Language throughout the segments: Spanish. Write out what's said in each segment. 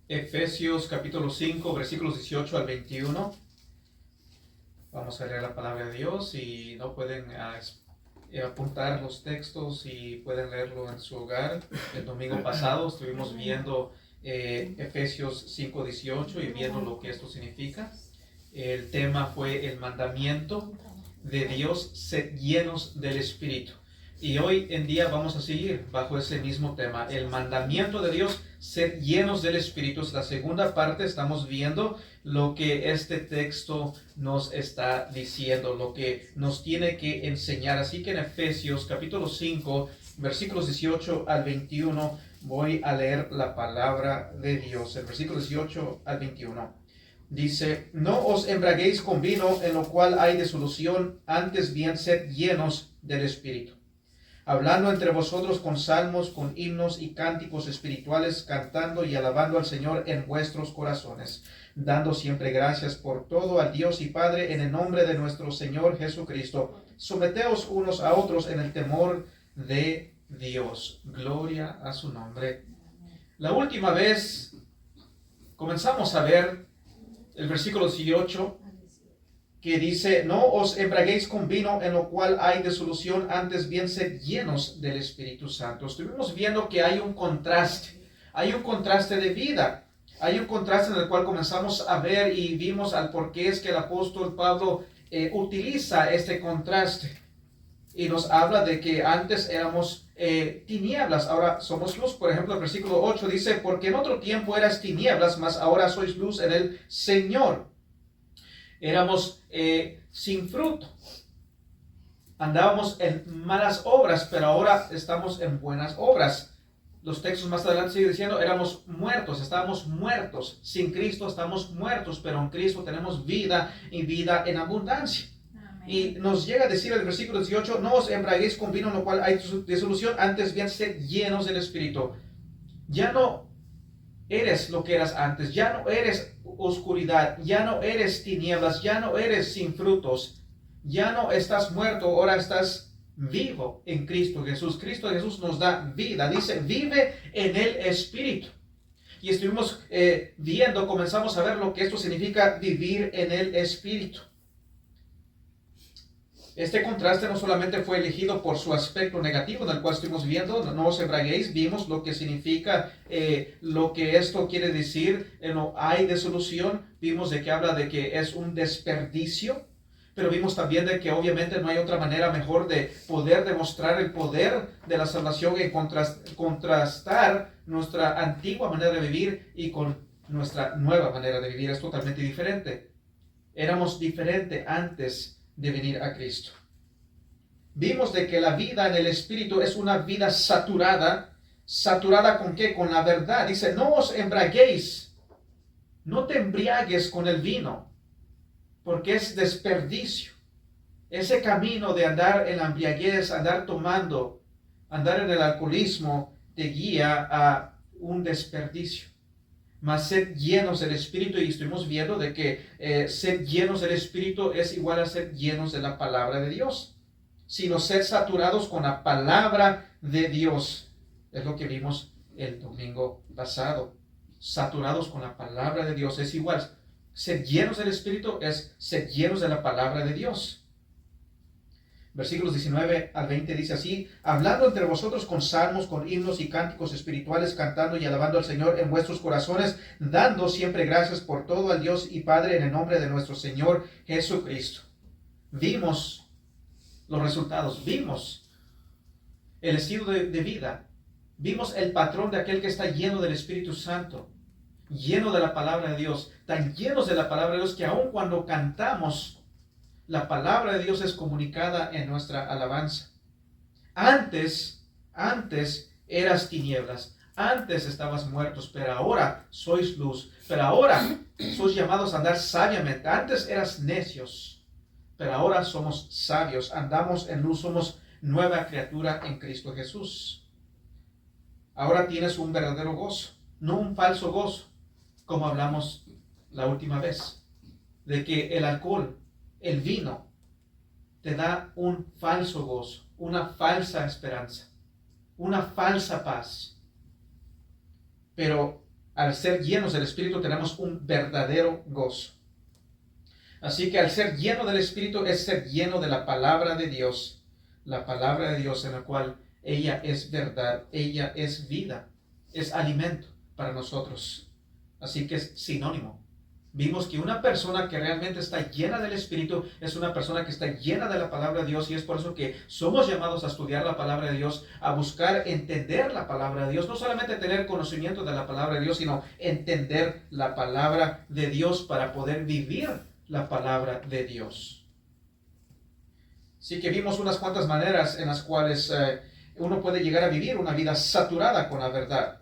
Efesios capítulo 5, versículos 18 al 21. Vamos a leer la palabra de Dios y no pueden apuntar los textos y pueden leerlo en su hogar. El domingo pasado estuvimos viendo Efesios 5, 18 y viendo lo que esto significa. El tema fue el mandamiento de Dios, sed llenos del Espíritu. Y hoy en día vamos a seguir bajo ese mismo tema, el mandamiento de Dios, sed llenos del Espíritu. Es la segunda parte, estamos viendo lo que este texto nos está diciendo, lo que nos tiene que enseñar. Así que en Efesios capítulo 5, versículos 18 al 21, voy a leer la palabra de Dios. El versículo 18 al 21. Dice, no os embriaguéis con vino, en lo cual hay disolución, antes bien sed llenos del Espíritu, hablando entre vosotros con salmos, con himnos y cánticos espirituales, cantando y alabando al Señor en vuestros corazones, dando siempre gracias por todo al Dios y Padre en el nombre de nuestro Señor Jesucristo. Someteos unos a otros en el temor de Dios. Gloria a su nombre. La última vez comenzamos a ver el versículo 18, que dice, no os embriaguéis con vino, en lo cual hay disolución, antes bien sed llenos del Espíritu Santo. Estuvimos viendo que hay un contraste de vida, hay un contraste en el cual comenzamos a ver y vimos al por qué es que el apóstol Pablo utiliza este contraste. Y nos habla de que antes éramos tinieblas, ahora somos luz. Por ejemplo, el versículo 8 dice, porque en otro tiempo eras tinieblas, mas ahora sois luz en el Señor. Éramos sin fruto, andábamos en malas obras, pero ahora estamos en buenas obras. Los textos más adelante siguen diciendo, éramos muertos, estábamos muertos. Sin Cristo estamos muertos, pero en Cristo tenemos vida y vida en abundancia. Y nos llega a decir el versículo 18, no os embriaguéis con vino, en lo cual hay disolución, antes bien sed llenos del Espíritu. Ya no eres lo que eras antes, ya no eres oscuridad, ya no eres tinieblas, ya no eres sin frutos, ya no estás muerto, ahora estás vivo en Cristo Jesús. Cristo Jesús nos da vida, dice, vive en el Espíritu. Y estuvimos comenzamos a ver lo que esto significa, vivir en el Espíritu. Este contraste no solamente fue elegido por su aspecto negativo, en el cual estuvimos viendo, no os embriaguéis, vimos lo que significa, lo que esto quiere decir, no hay disolución, vimos de que habla de que es un desperdicio, pero vimos también de que obviamente no hay otra manera mejor de poder demostrar el poder de la salvación y contrastar nuestra antigua manera de vivir y con nuestra nueva manera de vivir. Es totalmente diferente. Éramos diferentes antes de venir a Cristo. Vimos de que la vida en el Espíritu es una vida saturada. ¿Saturada con qué? Con la verdad. Dice, no os embriaguéis, no te embriagues con el vino, porque es desperdicio. Ese camino de andar en la embriaguez, andar tomando, andar en el alcoholismo, te guía a un desperdicio. Mas sed llenos del Espíritu, y estuvimos viendo de que ser llenos del Espíritu es igual a ser llenos de la palabra de Dios, sino ser saturados con la palabra de Dios. Es lo que vimos el domingo pasado. Saturados con la palabra de Dios es igual. Ser llenos del Espíritu es ser llenos de la palabra de Dios. Versículos 19 al 20 dice así, hablando entre vosotros con salmos, con himnos y cánticos espirituales, cantando y alabando al Señor en vuestros corazones, dando siempre gracias por todo al Dios y Padre en el nombre de nuestro Señor Jesucristo. Vimos los resultados, vimos el estilo de vida, vimos el patrón de aquel que está lleno del Espíritu Santo, lleno de la palabra de Dios, tan llenos de la palabra de Dios que aun cuando cantamos, la palabra de Dios es comunicada en nuestra alabanza. Antes eras tinieblas, antes estabas muertos, pero ahora sois luz, pero ahora sois llamados a andar sabiamente. Antes eras necios, pero ahora somos sabios, andamos en luz, somos nueva criatura en Cristo Jesús. Ahora tienes un verdadero gozo, no un falso gozo, como hablamos la última vez, de que el alcohol, el vino, te da un falso gozo, una falsa esperanza, una falsa paz. Pero al ser llenos del Espíritu tenemos un verdadero gozo. Así que al ser lleno del Espíritu es ser lleno de la palabra de Dios. La palabra de Dios en la cual ella es verdad, ella es vida, es alimento para nosotros. Así que es sinónimo. Vimos que una persona que realmente está llena del Espíritu es una persona que está llena de la palabra de Dios, y es por eso que somos llamados a estudiar la palabra de Dios, a buscar entender la palabra de Dios, no solamente tener conocimiento de la palabra de Dios, sino entender la palabra de Dios para poder vivir la palabra de Dios. Así que vimos unas cuantas maneras en las cuales uno puede llegar a vivir una vida saturada con la verdad.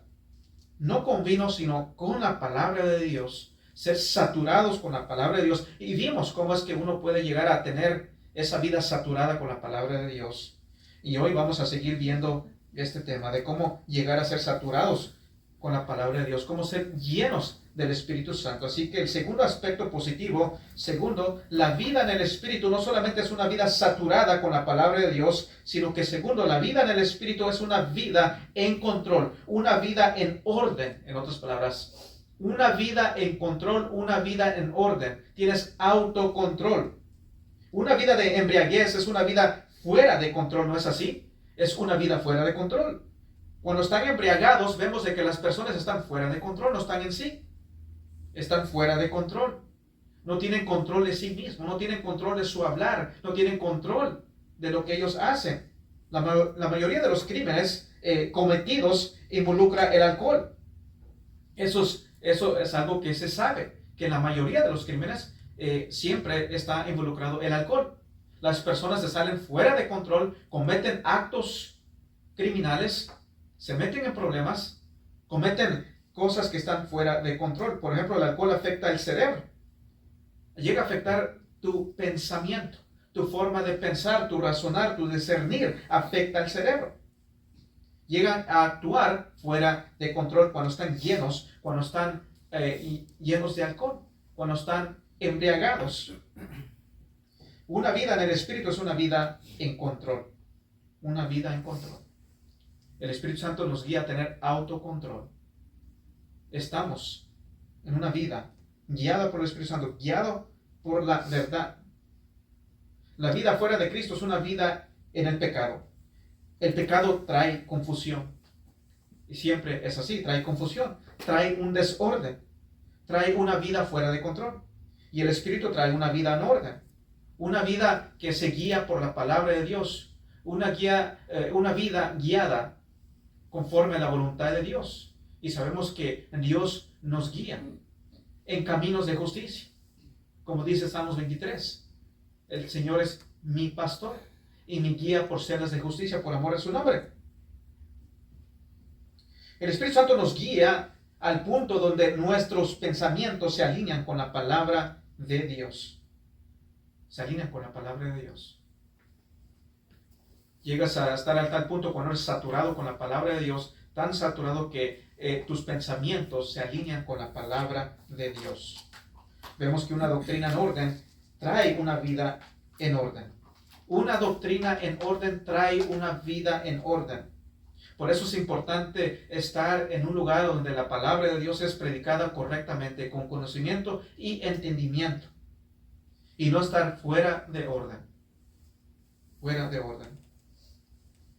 No con vino, sino con la palabra de Dios. Ser saturados con la palabra de Dios. Y vimos cómo es que uno puede llegar a tener esa vida saturada con la palabra de Dios. Y hoy vamos a seguir viendo este tema de cómo llegar a ser saturados con la palabra de Dios, cómo ser llenos del Espíritu Santo. Así que el segundo aspecto positivo, segundo, la vida en el Espíritu no solamente es una vida saturada con la palabra de Dios, sino que segundo, la vida en el Espíritu es una vida en control, una vida en orden, en otras palabras. Una vida en control, una vida en orden. Tienes autocontrol. Una vida de embriaguez es una vida fuera de control, ¿no es así? Es una vida fuera de control. Cuando están embriagados, vemos de que las personas están fuera de control, no están en sí. Están fuera de control. No tienen control de sí mismos, no tienen control de su hablar, no tienen control de lo que ellos hacen. La mayoría de los crímenes cometidos involucra el alcohol. Eso es algo que se sabe, que en la mayoría de los crímenes siempre está involucrado el alcohol. Las personas se salen fuera de control, cometen actos criminales, se meten en problemas, cometen cosas que están fuera de control. Por ejemplo, el alcohol afecta el cerebro. Llega a afectar tu pensamiento, tu forma de pensar, tu razonar, tu discernir, afecta el cerebro. Llegan a actuar fuera de control cuando están llenos, cuando están llenos de alcohol, cuando están embriagados. Una vida en el Espíritu es una vida en control. Una vida en control. El Espíritu Santo nos guía a tener autocontrol. Estamos en una vida guiada por el Espíritu Santo, guiado por la verdad. La vida fuera de Cristo es una vida en el pecado. El pecado trae confusión. Y siempre es así, trae confusión, trae un desorden, trae una vida fuera de control. Y el Espíritu trae una vida en orden. Una vida que se guía por la palabra de Dios. Una vida guiada conforme a la voluntad de Dios. Y sabemos que Dios nos guía en caminos de justicia. Como dice Salmos 23, el Señor es mi pastor y mi guía por sendas de justicia por amor a su nombre. El Espíritu Santo nos guía al punto donde nuestros pensamientos se alinean con la palabra de Dios. Se alinean con la palabra de Dios. Llegas a estar al tal punto cuando eres saturado con la palabra de Dios, tan saturado que tus pensamientos se alinean con la palabra de Dios. Vemos que una doctrina en orden trae una vida en orden. Una doctrina en orden trae una vida en orden. Por eso es importante estar en un lugar donde la palabra de Dios es predicada correctamente, con conocimiento y entendimiento. Y no estar fuera de orden. Fuera de orden.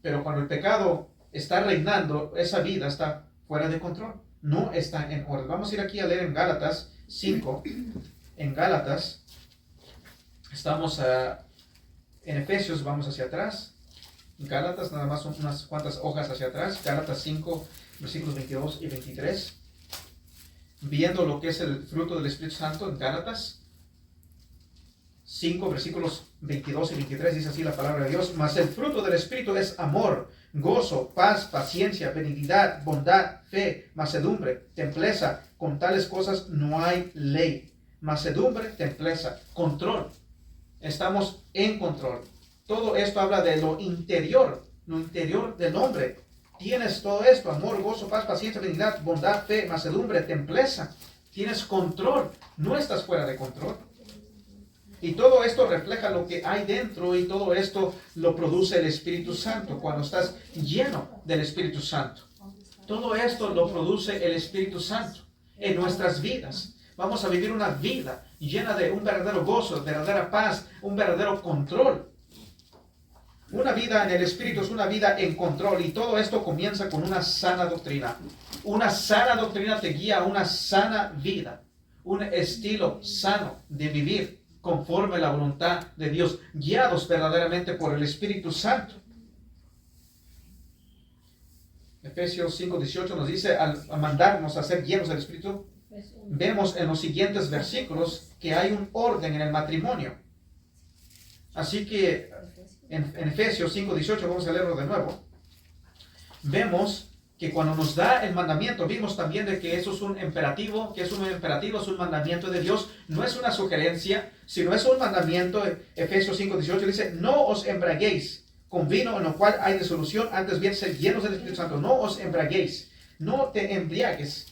Pero cuando el pecado está reinando, esa vida está fuera de control. No está en orden. Vamos a ir aquí a leer en Gálatas 5. En Gálatas, estamos en Efesios, vamos hacia atrás. Gálatas, nada más son unas cuantas hojas hacia atrás. Gálatas 5, versículos 22 y 23. Viendo lo que es el fruto del Espíritu Santo en Gálatas 5, versículos 22 y 23, dice así la palabra de Dios: mas el fruto del Espíritu es amor, gozo, paz, paciencia, benignidad, bondad, fe, mansedumbre, templeza. Con tales cosas no hay ley. Mansedumbre, templeza, control. Estamos en control. Todo esto habla de lo interior del hombre. Tienes todo esto: amor, gozo, paz, paciencia, benignidad, bondad, fe, mansedumbre, templeza. Tienes control, no estás fuera de control. Y todo esto refleja lo que hay dentro, y todo esto lo produce el Espíritu Santo cuando estás lleno del Espíritu Santo. Todo esto lo produce el Espíritu Santo. en nuestras vidas. Vamos a vivir una vida llena de un verdadero gozo, verdadera paz, un verdadero control. Una vida en el Espíritu es una vida en control, y todo esto comienza con una sana doctrina. Una sana doctrina te guía a una sana vida, un estilo sano de vivir conforme a la voluntad de Dios, guiados verdaderamente por el Espíritu Santo. Efesios 5:18 nos dice, al mandarnos a ser llenos del Espíritu, vemos en los siguientes versículos que hay un orden en el matrimonio. Así que en Efesios 5:18, vamos a leerlo de nuevo, vemos que cuando nos da el mandamiento, vimos también de que eso es un imperativo, es un mandamiento de Dios, no es una sugerencia, sino es un mandamiento. Efesios 5:18 dice, no os embriaguéis con vino en lo cual hay disolución, antes bien sed llenos del Espíritu Santo. No os embriaguéis, no te embriagues.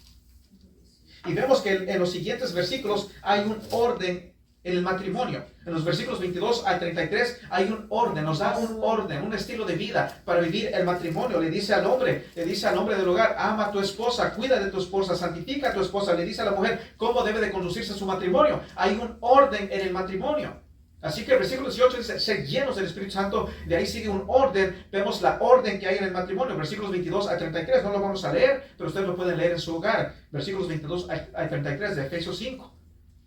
Y vemos que en los siguientes versículos hay un orden en el matrimonio. En los versículos 22 al 33 hay un orden, nos da un orden, un estilo de vida para vivir el matrimonio. Le dice al hombre del hogar, ama a tu esposa, cuida de tu esposa, santifica a tu esposa. Le dice a la mujer cómo debe de conducirse su matrimonio. Hay un orden en el matrimonio. Así que el versículo 18 dice, ser llenos del Espíritu Santo. De ahí sigue un orden. Vemos la orden que hay en el matrimonio. Versículos 22 al 33, no lo vamos a leer, pero ustedes lo pueden leer en su hogar. Versículos 22 al 33 de Efesios 5.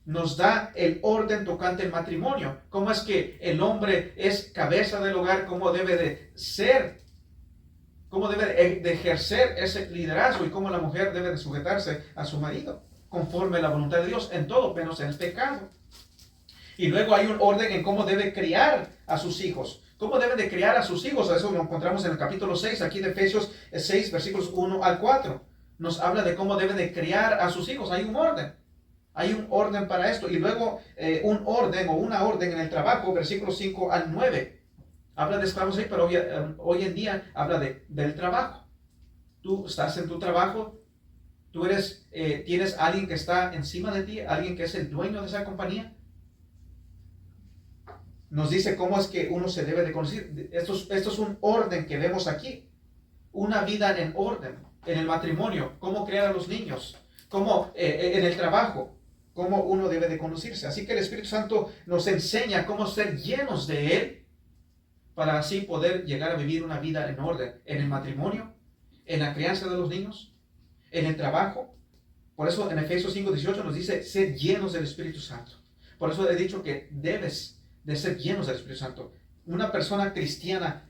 Nos da el orden tocante el matrimonio. Cómo es que el hombre es cabeza del hogar, cómo debe de ser, cómo debe de ejercer ese liderazgo, y cómo la mujer debe de sujetarse a su marido, conforme a la voluntad de Dios, en todo menos en el pecado. Y luego hay un orden en cómo debe criar a sus hijos. ¿Cómo deben de criar a sus hijos? Eso lo encontramos en el capítulo 6, aquí de Efesios 6, versículos 1 al 4. Nos habla de cómo deben de criar a sus hijos. Hay un orden. Hay un orden para esto. Y luego un orden o una orden en el trabajo, versículos 5 al 9. Habla de esclavos ahí, pero hoy en día habla del trabajo. Tú estás en tu trabajo, tú tienes alguien que está encima de ti, alguien que es el dueño de esa compañía. Nos dice cómo es que uno se debe de conducir. Esto es un orden que vemos aquí. Una vida en orden, en el matrimonio, cómo criar a los niños, cómo en el trabajo, cómo uno debe de conducirse. Así que el Espíritu Santo nos enseña cómo ser llenos de Él, para así poder llegar a vivir una vida en orden, en el matrimonio, en la crianza de los niños, en el trabajo. Por eso en Efesios 5:18 nos dice, ser llenos del Espíritu Santo. Por eso he dicho que debes de ser llenos del Espíritu Santo. Una persona cristiana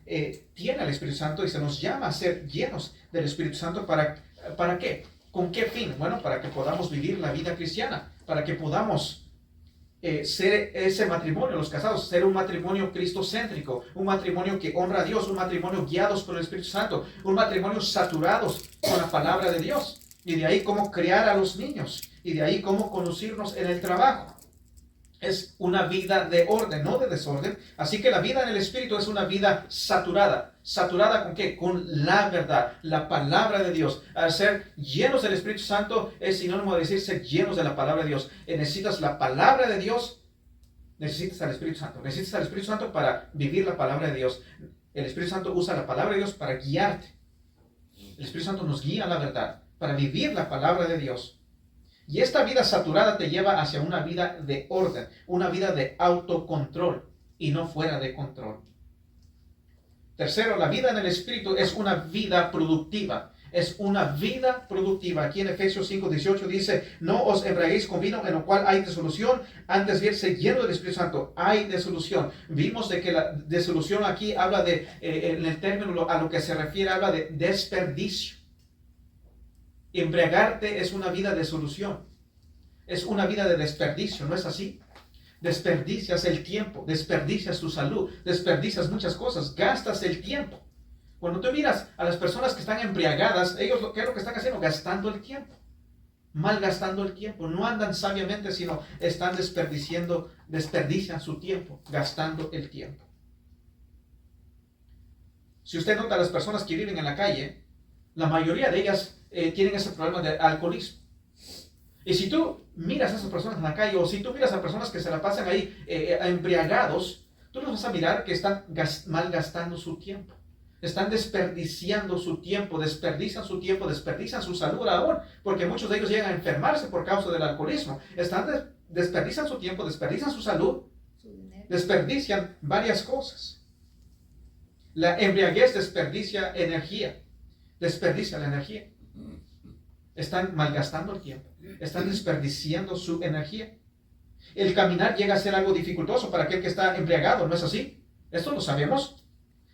tiene el Espíritu Santo, y se nos llama a ser llenos del Espíritu Santo. ¿Para qué? ¿Con qué fin? Bueno, para que podamos vivir la vida cristiana, para que podamos ser ese matrimonio, los casados, ser un matrimonio cristocéntrico, un matrimonio que honra a Dios, un matrimonio guiados por el Espíritu Santo, un matrimonio saturados con la palabra de Dios. Y de ahí cómo criar a los niños, y de ahí cómo conducirnos en el trabajo. Es una vida de orden, no de desorden. Así que la vida en el Espíritu es una vida saturada. ¿Saturada con qué? Con la verdad, la palabra de Dios. Al ser llenos del Espíritu Santo es sinónimo de decir ser llenos de la palabra de Dios. Necesitas la palabra de Dios, necesitas al Espíritu Santo. Necesitas al Espíritu Santo para vivir la palabra de Dios. El Espíritu Santo usa la palabra de Dios para guiarte. El Espíritu Santo nos guía a la verdad, para vivir la palabra de Dios. Y esta vida saturada te lleva hacia una vida de orden, una vida de autocontrol y no fuera de control. Tercero, la vida en el Espíritu es una vida productiva. Es una vida productiva. Aquí en Efesios 5:18 dice, no os embriaguéis con vino en lo cual hay disolución, antes bien sed llenos del Espíritu Santo. Hay disolución. Vimos de que la disolución aquí habla de, en el término a lo que se refiere, habla de desperdicio. Embriagarte es una vida de solución, es una vida de desperdicio, ¿no es así? Desperdicias el tiempo, desperdicias tu salud, desperdicias muchas cosas, gastas el tiempo. Cuando tú miras a las personas que están embriagadas, ellos, ¿qué es lo que están haciendo? Gastando el tiempo, malgastando el tiempo. No andan sabiamente, sino están desperdician su tiempo, gastando el tiempo. Si usted nota a las personas que viven en la calle, la mayoría de ellas tienen ese problema de alcoholismo. Y si tú miras a esas personas en la calle, o si tú miras a personas que se la pasan ahí embriagados, tú los vas a mirar que están malgastando su tiempo. Están desperdiciando su tiempo, desperdician su salud aún, porque muchos de ellos llegan a enfermarse por causa del alcoholismo. Desperdician su tiempo, desperdician su salud, desperdician varias cosas. La embriaguez desperdicia la energía. Están malgastando el tiempo, están desperdiciando su energía. El caminar llega a ser algo dificultoso para aquel que está embriagado, ¿no es así? Esto lo sabemos.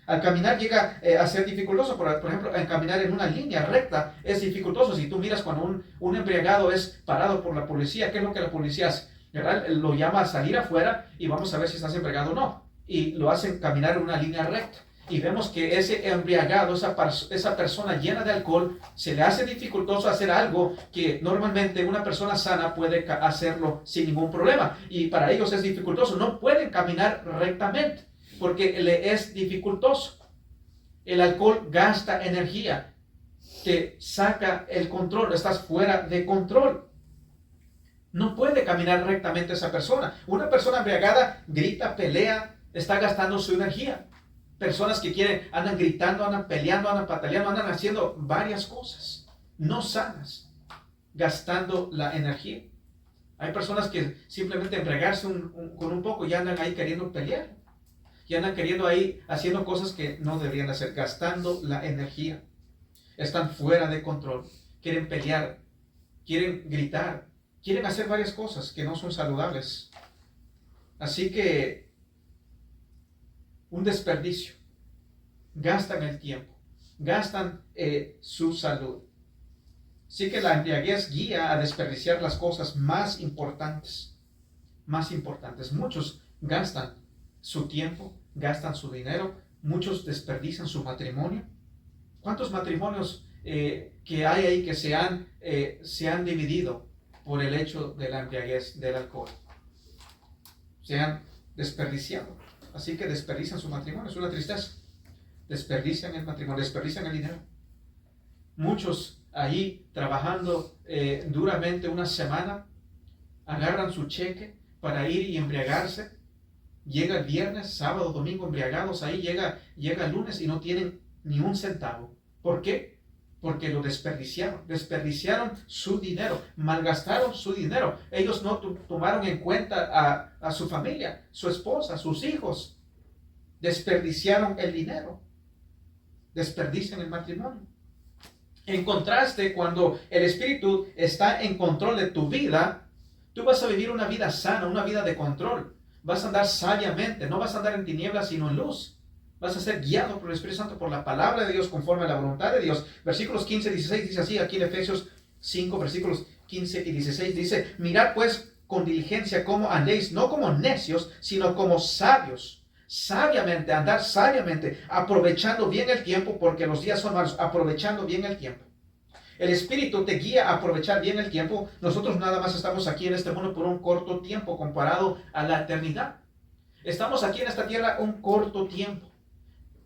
Al caminar llega a ser dificultoso. Por ejemplo, al caminar en una línea recta es dificultoso. Si tú miras cuando un embriagado es parado por la policía, ¿qué es lo que la policía hace? ¿Verdad? Lo llama a salir afuera y vamos a ver si estás embriagado o no. Y lo hacen caminar en una línea recta. Y vemos que ese embriagado, esa persona llena de alcohol, se le hace dificultoso hacer algo que normalmente una persona sana puede hacerlo sin ningún problema. Y para ellos es dificultoso. No pueden caminar rectamente porque le es dificultoso. El alcohol gasta energía, te saca el control, estás fuera de control. No puede caminar rectamente esa persona. Una persona embriagada grita, pelea, está gastando su energía. Personas que andan gritando, andan peleando, andan pataleando, andan haciendo varias cosas no sanas, gastando la energía. Hay personas que simplemente embriagarse con un poco ya andan ahí queriendo pelear. Y andan queriendo ahí haciendo cosas que no deberían hacer, gastando la energía. Están fuera de control. Quieren pelear, quieren gritar, quieren hacer varias cosas que no son saludables. Así que un desperdicio. Gastan el tiempo, gastan su salud. Así que la embriaguez guía a desperdiciar las cosas más importantes. Más importantes. Muchos gastan su tiempo, gastan su dinero, muchos desperdician su matrimonio. ¿Cuántos matrimonios que hay ahí que se han dividido por el hecho de la embriaguez del alcohol? Se han desperdiciado. Así que desperdician su matrimonio, es una tristeza. Desperdician el matrimonio, desperdician el dinero. Muchos ahí trabajando duramente una semana, agarran su cheque para ir y embriagarse. Llega el viernes, sábado, domingo embriagados, ahí llega el lunes y no tienen ni un centavo. ¿Por qué? Porque lo desperdiciaron su dinero, malgastaron su dinero. Ellos no tomaron en cuenta a su familia, su esposa, sus hijos. Desperdiciaron el dinero, desperdician el matrimonio. En contraste, cuando el Espíritu está en control de tu vida, tú vas a vivir una vida sana, una vida de control. Vas a andar sabiamente, no vas a andar en tinieblas, sino en luz. Vas a ser guiado por el Espíritu Santo, por la palabra de Dios, conforme a la voluntad de Dios. Versículos 15 y 16 dice así, aquí en Efesios 5, versículos 15 y 16 dice, mirad pues con diligencia cómo andéis, no como necios, sino como sabios. Sabiamente, andar sabiamente, aprovechando bien el tiempo, porque los días son malos, aprovechando bien el tiempo. El Espíritu te guía a aprovechar bien el tiempo. Nosotros nada más estamos aquí en este mundo por un corto tiempo comparado a la eternidad. Estamos aquí en esta tierra un corto tiempo.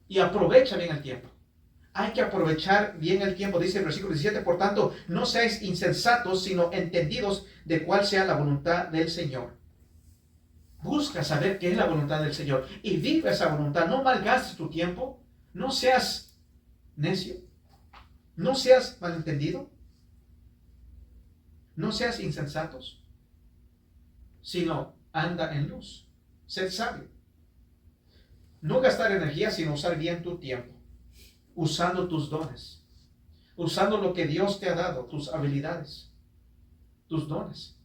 Y aprovecha bien el tiempo. Hay que aprovechar bien el tiempo, dice el versículo 17. Por tanto, no seáis insensatos, sino entendidos de cuál sea la voluntad del Señor. Busca saber qué es la voluntad del Señor y vive esa voluntad. No malgastes tu tiempo. No seas necio. No seas malentendido. No seas insensatos. Sino anda en luz. Sed sabio. No gastar energía, sino usar bien tu tiempo. Usando tus dones. Usando lo que Dios te ha dado. Tus habilidades. Tus dones.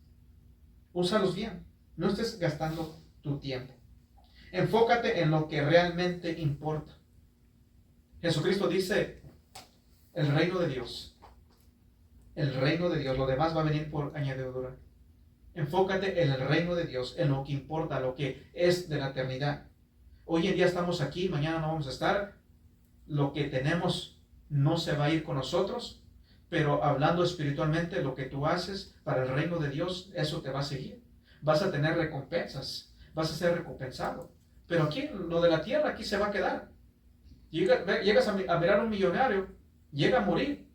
Úsalos bien. No estés gastando tu tiempo. Enfócate en lo que realmente importa. Jesucristo dice, el reino de Dios. El reino de Dios. Lo demás va a venir por añadidura. Enfócate en el reino de Dios, en lo que importa, lo que es de la eternidad. Hoy en día estamos aquí, mañana no vamos a estar. Lo que tenemos no se va a ir con nosotros, pero hablando espiritualmente, lo que tú haces para el reino de Dios, eso te va a seguir. Vas a tener recompensas, vas a ser recompensado. Pero aquí, lo de la tierra, aquí se va a quedar. Llegas a mirar a un millonario, llega a morir,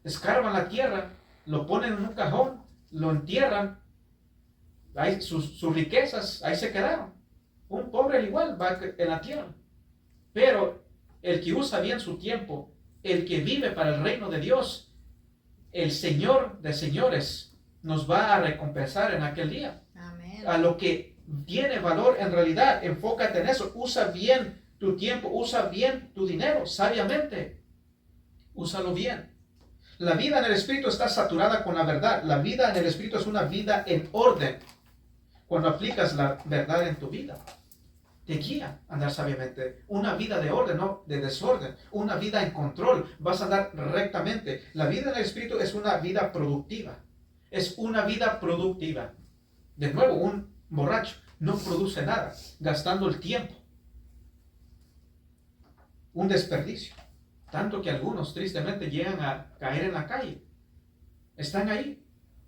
escarban la tierra, lo ponen en un cajón, lo entierran, ahí sus riquezas ahí se quedaron. Un pobre al igual va en la tierra. Pero el que usa bien su tiempo, el que vive para el reino de Dios, el Señor de señores nos va a recompensar en aquel día. Amén. A lo que tiene valor en realidad, enfócate en eso. Usa bien tu tiempo, usa bien tu dinero, sabiamente. Úsalo bien. La vida en el Espíritu está saturada con la verdad. La vida en el Espíritu es una vida en orden. Cuando aplicas la verdad en tu vida, te guía a andar sabiamente. Una vida de orden, no de desorden. Una vida en control. Vas a andar rectamente. La vida en el Espíritu es una vida productiva. Es una vida productiva. De nuevo, un borracho no produce nada, gastando el tiempo. Un desperdicio. Tanto que algunos tristemente llegan a caer en la calle. Están ahí,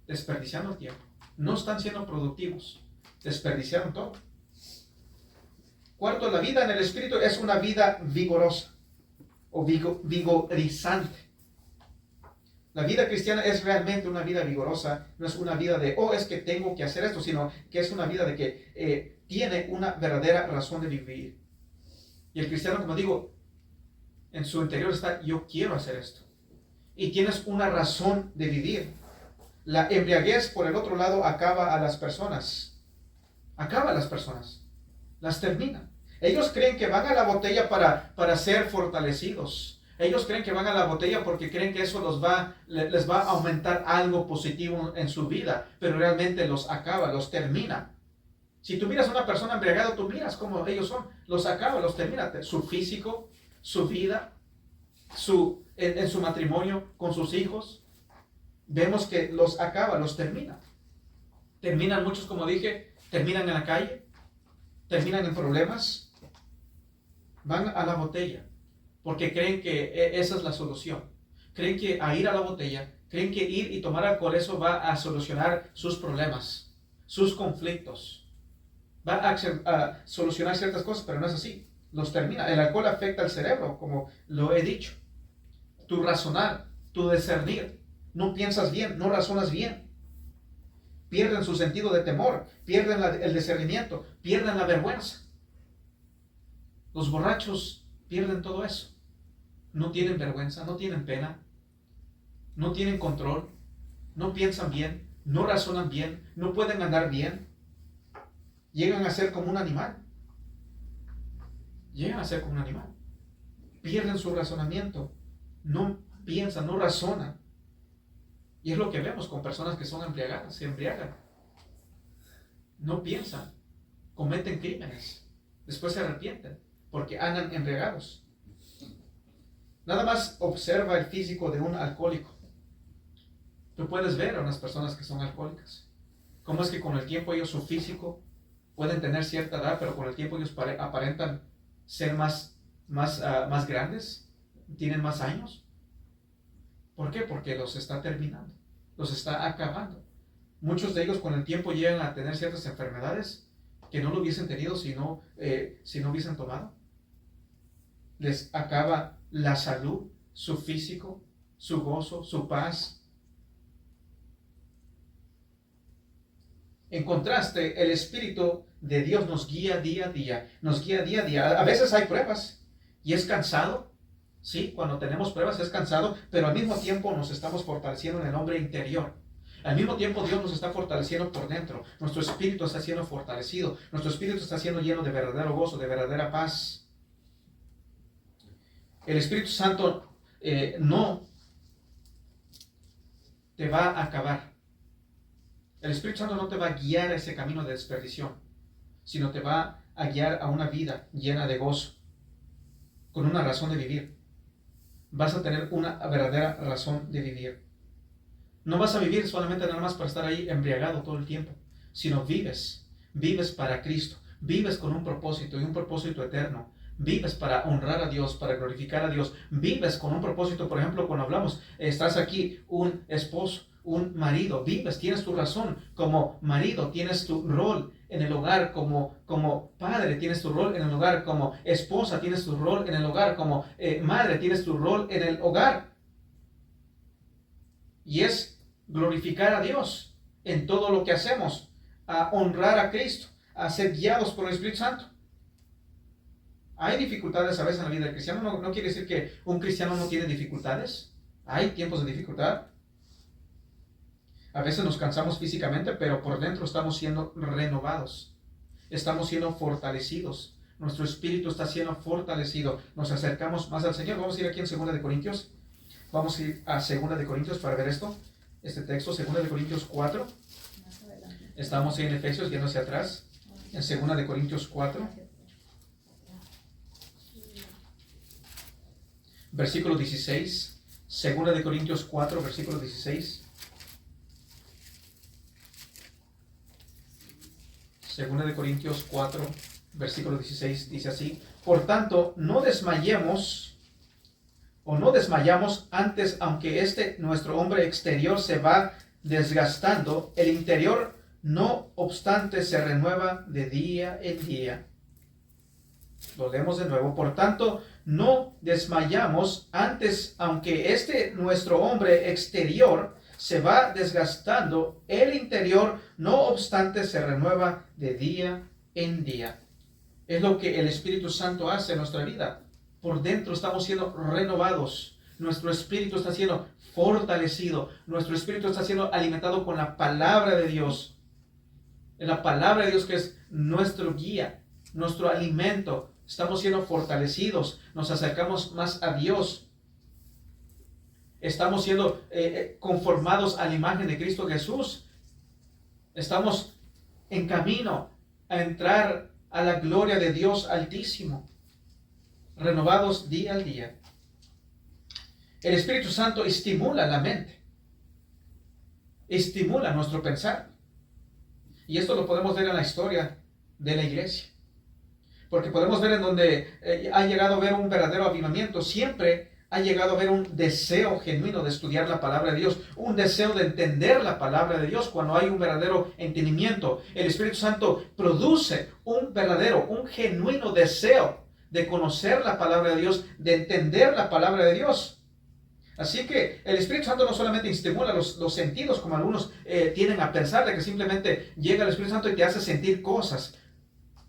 desperdiciando el tiempo. No están siendo productivos. Desperdiciaron todo. Cuarto, la vida en el Espíritu es una vida vigorosa o vigorizante. La vida cristiana es realmente una vida vigorosa, no es una vida de, es que tengo que hacer esto, sino que es una vida de que tiene una verdadera razón de vivir. Y el cristiano, como digo, en su interior está, yo quiero hacer esto. Y tienes una razón de vivir. La embriaguez, por el otro lado, acaba a las personas. Acaba a las personas. Las termina. Ellos creen que van a la botella para ser fortalecidos. Ellos creen que van a la botella porque creen que eso les va a aumentar algo positivo en su vida, pero realmente los acaba, los termina. Si tú miras a una persona embriagada, tú miras cómo ellos son, los acaba, los termina. Su físico, su vida, en su matrimonio con sus hijos, vemos que los acaba, los termina. Terminan muchos, como dije, terminan en la calle, terminan en problemas, van a la botella. Porque creen que esa es la solución. Creen que a ir a la botella, creen que ir y tomar alcohol, eso va a solucionar sus problemas, sus conflictos. Va a solucionar ciertas cosas, pero no es así. Los termina. El alcohol afecta al cerebro, como lo he dicho. Tu razonar, tu discernir. No piensas bien, no razonas bien. Pierden su sentido de temor, pierden el discernimiento, pierden la vergüenza. Los borrachos pierden todo eso. No tienen vergüenza, no tienen pena, no tienen control, no piensan bien, no razonan bien, no pueden andar bien. Llegan a ser como un animal. Llegan a ser como un animal. Pierden su razonamiento, no piensan, no razonan. Y es lo que vemos con personas que son embriagadas, se embriagan. No piensan, cometen crímenes, después se arrepienten porque andan embriagados. Nada más observa el físico de un alcohólico. Tú puedes ver a unas personas que son alcohólicas. Cómo es que con el tiempo ellos, su físico, pueden tener cierta edad, pero con el tiempo ellos aparentan ser más grandes, tienen más años. ¿Por qué? Porque los está terminando, los está acabando. Muchos de ellos con el tiempo llegan a tener ciertas enfermedades que no lo hubiesen tenido si no hubiesen tomado. Les acaba la salud, su físico, su gozo, su paz. En contraste, el Espíritu de Dios nos guía día a día, nos guía día a día. A veces hay pruebas y es cansado, sí, cuando tenemos pruebas es cansado, pero al mismo tiempo nos estamos fortaleciendo en el hombre interior. Al mismo tiempo Dios nos está fortaleciendo por dentro, nuestro espíritu está siendo fortalecido, nuestro espíritu está siendo lleno de verdadero gozo, de verdadera paz. El Espíritu Santo no te va a acabar. El Espíritu Santo no te va a guiar a ese camino de desperdición, sino te va a guiar a una vida llena de gozo, con una razón de vivir. Vas a tener una verdadera razón de vivir. No vas a vivir solamente nada más para estar ahí embriagado todo el tiempo, sino vives para Cristo, vives con un propósito y un propósito eterno. Vives para honrar a Dios, para glorificar a Dios. Vives con un propósito, por ejemplo, cuando hablamos, estás aquí, un esposo, un marido, vives, tienes tu razón como marido, tienes tu rol en el hogar como padre, tienes tu rol en el hogar como esposa, tienes tu rol en el hogar como madre, tienes tu rol en el hogar. Y es glorificar a Dios en todo lo que hacemos, a honrar a Cristo, a ser guiados por el Espíritu Santo. Hay dificultades a veces en la vida del cristiano. No quiere decir que un cristiano no tiene dificultades. Hay tiempos de dificultad. A veces nos cansamos físicamente, pero por dentro estamos siendo renovados. Estamos siendo fortalecidos. Nuestro espíritu está siendo fortalecido. Nos acercamos más al Señor. Vamos a ir aquí en 2 de Corintios. Vamos a ir a 2 de Corintios para ver esto. Este texto, 2 de Corintios 4. Estamos en Efesios, yendo hacia atrás. En 2 de Corintios 4. Versículo 16. 2 de Corintios 4, versículo 16. 2 de Corintios 4, versículo 16 dice así: por tanto, no desmayemos o no desmayamos antes, aunque nuestro hombre exterior se va desgastando, el interior no obstante se renueva de día en día. Lo leemos de nuevo. Por tanto, no desmayamos antes, aunque nuestro hombre exterior se va desgastando, el interior no obstante se renueva de día en día. Es lo que el Espíritu Santo hace en nuestra vida. Por dentro estamos siendo renovados. Nuestro espíritu está siendo fortalecido. Nuestro espíritu está siendo alimentado con la palabra de Dios. La palabra de Dios, que es nuestro guía, nuestro alimento. Estamos siendo fortalecidos. Nos acercamos más a Dios. Estamos siendo conformados a la imagen de Cristo Jesús. Estamos en camino a entrar a la gloria de Dios Altísimo. Renovados día al día. El Espíritu Santo estimula la mente. Estimula nuestro pensar. Y esto lo podemos ver en la historia de la iglesia. Porque podemos ver en donde ha llegado a haber un verdadero avivamiento. Siempre ha llegado a haber un deseo genuino de estudiar la palabra de Dios, un deseo de entender la palabra de Dios. Cuando hay un verdadero entendimiento, el Espíritu Santo produce un genuino deseo de conocer la palabra de Dios, de entender la palabra de Dios. Así que el Espíritu Santo no solamente estimula los sentidos, como algunos tienden a pensar, de que simplemente llega el Espíritu Santo y te hace sentir cosas.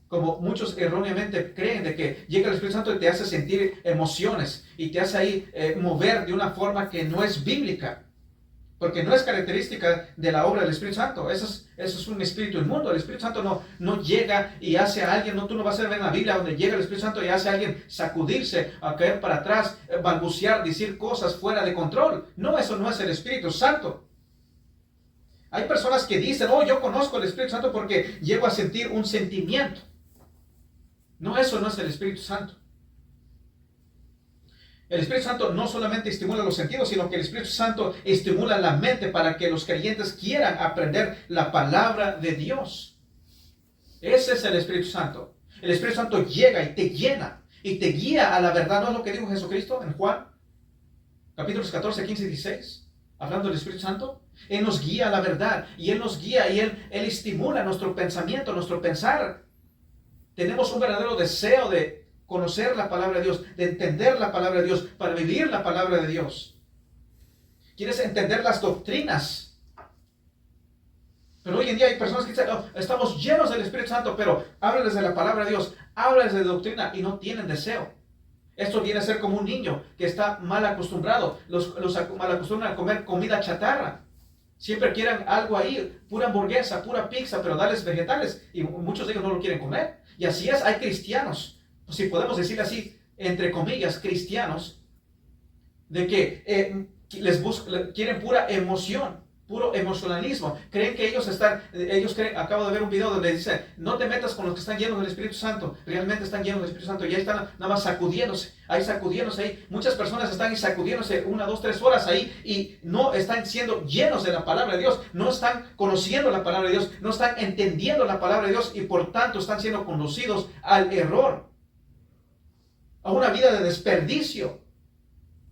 Como muchos erróneamente creen, de que llega el Espíritu Santo y te hace sentir emociones y te hace ahí mover de una forma que no es bíblica, porque no es característica de la obra del Espíritu Santo. Eso es un espíritu inmundo. El Espíritu Santo no llega y hace a alguien, tú no vas a ver en la Biblia donde llega el Espíritu Santo y hace a alguien sacudirse, a caer para atrás, balbucear, decir cosas fuera de control. No, eso no es el Espíritu Santo. Hay personas que dicen, yo conozco el Espíritu Santo porque llego a sentir un sentimiento. No, eso no es el Espíritu Santo. El Espíritu Santo no solamente estimula los sentidos, sino que el Espíritu Santo estimula la mente para que los creyentes quieran aprender la palabra de Dios. Ese es el Espíritu Santo. El Espíritu Santo llega y te llena y te guía a la verdad. ¿No es lo que dijo Jesucristo en Juan? Capítulos 14, 15 y 16. Hablando del Espíritu Santo. Él nos guía a la verdad y Él nos guía y Él estimula nuestro pensamiento, nuestro pensar. Tenemos un verdadero deseo de conocer la palabra de Dios, de entender la palabra de Dios, para vivir la palabra de Dios. ¿Quieres entender las doctrinas? Pero hoy en día hay personas que dicen, estamos llenos del Espíritu Santo, pero háblales de la palabra de Dios, háblales de doctrina y no tienen deseo. Esto viene a ser como un niño que está mal acostumbrado. Los mal acostumbran a comer comida chatarra. Siempre quieren algo ahí, pura hamburguesa, pura pizza, pero darles vegetales. Y muchos de ellos no lo quieren comer. Y así es, hay cristianos, si podemos decir así, entre comillas, cristianos, de que quieren pura emoción, puro emocionalismo. Creen que acabo de ver un video donde dice, no te metas con los que están llenos del Espíritu Santo. Realmente están llenos del Espíritu Santo y ahí están nada más sacudiéndose ahí. Muchas personas están sacudiéndose 1, 2, 3 horas ahí y no están siendo llenos de la palabra de Dios, no están conociendo la palabra de Dios, no están entendiendo la palabra de Dios y por tanto están siendo conducidos al error, a una vida de desperdicio.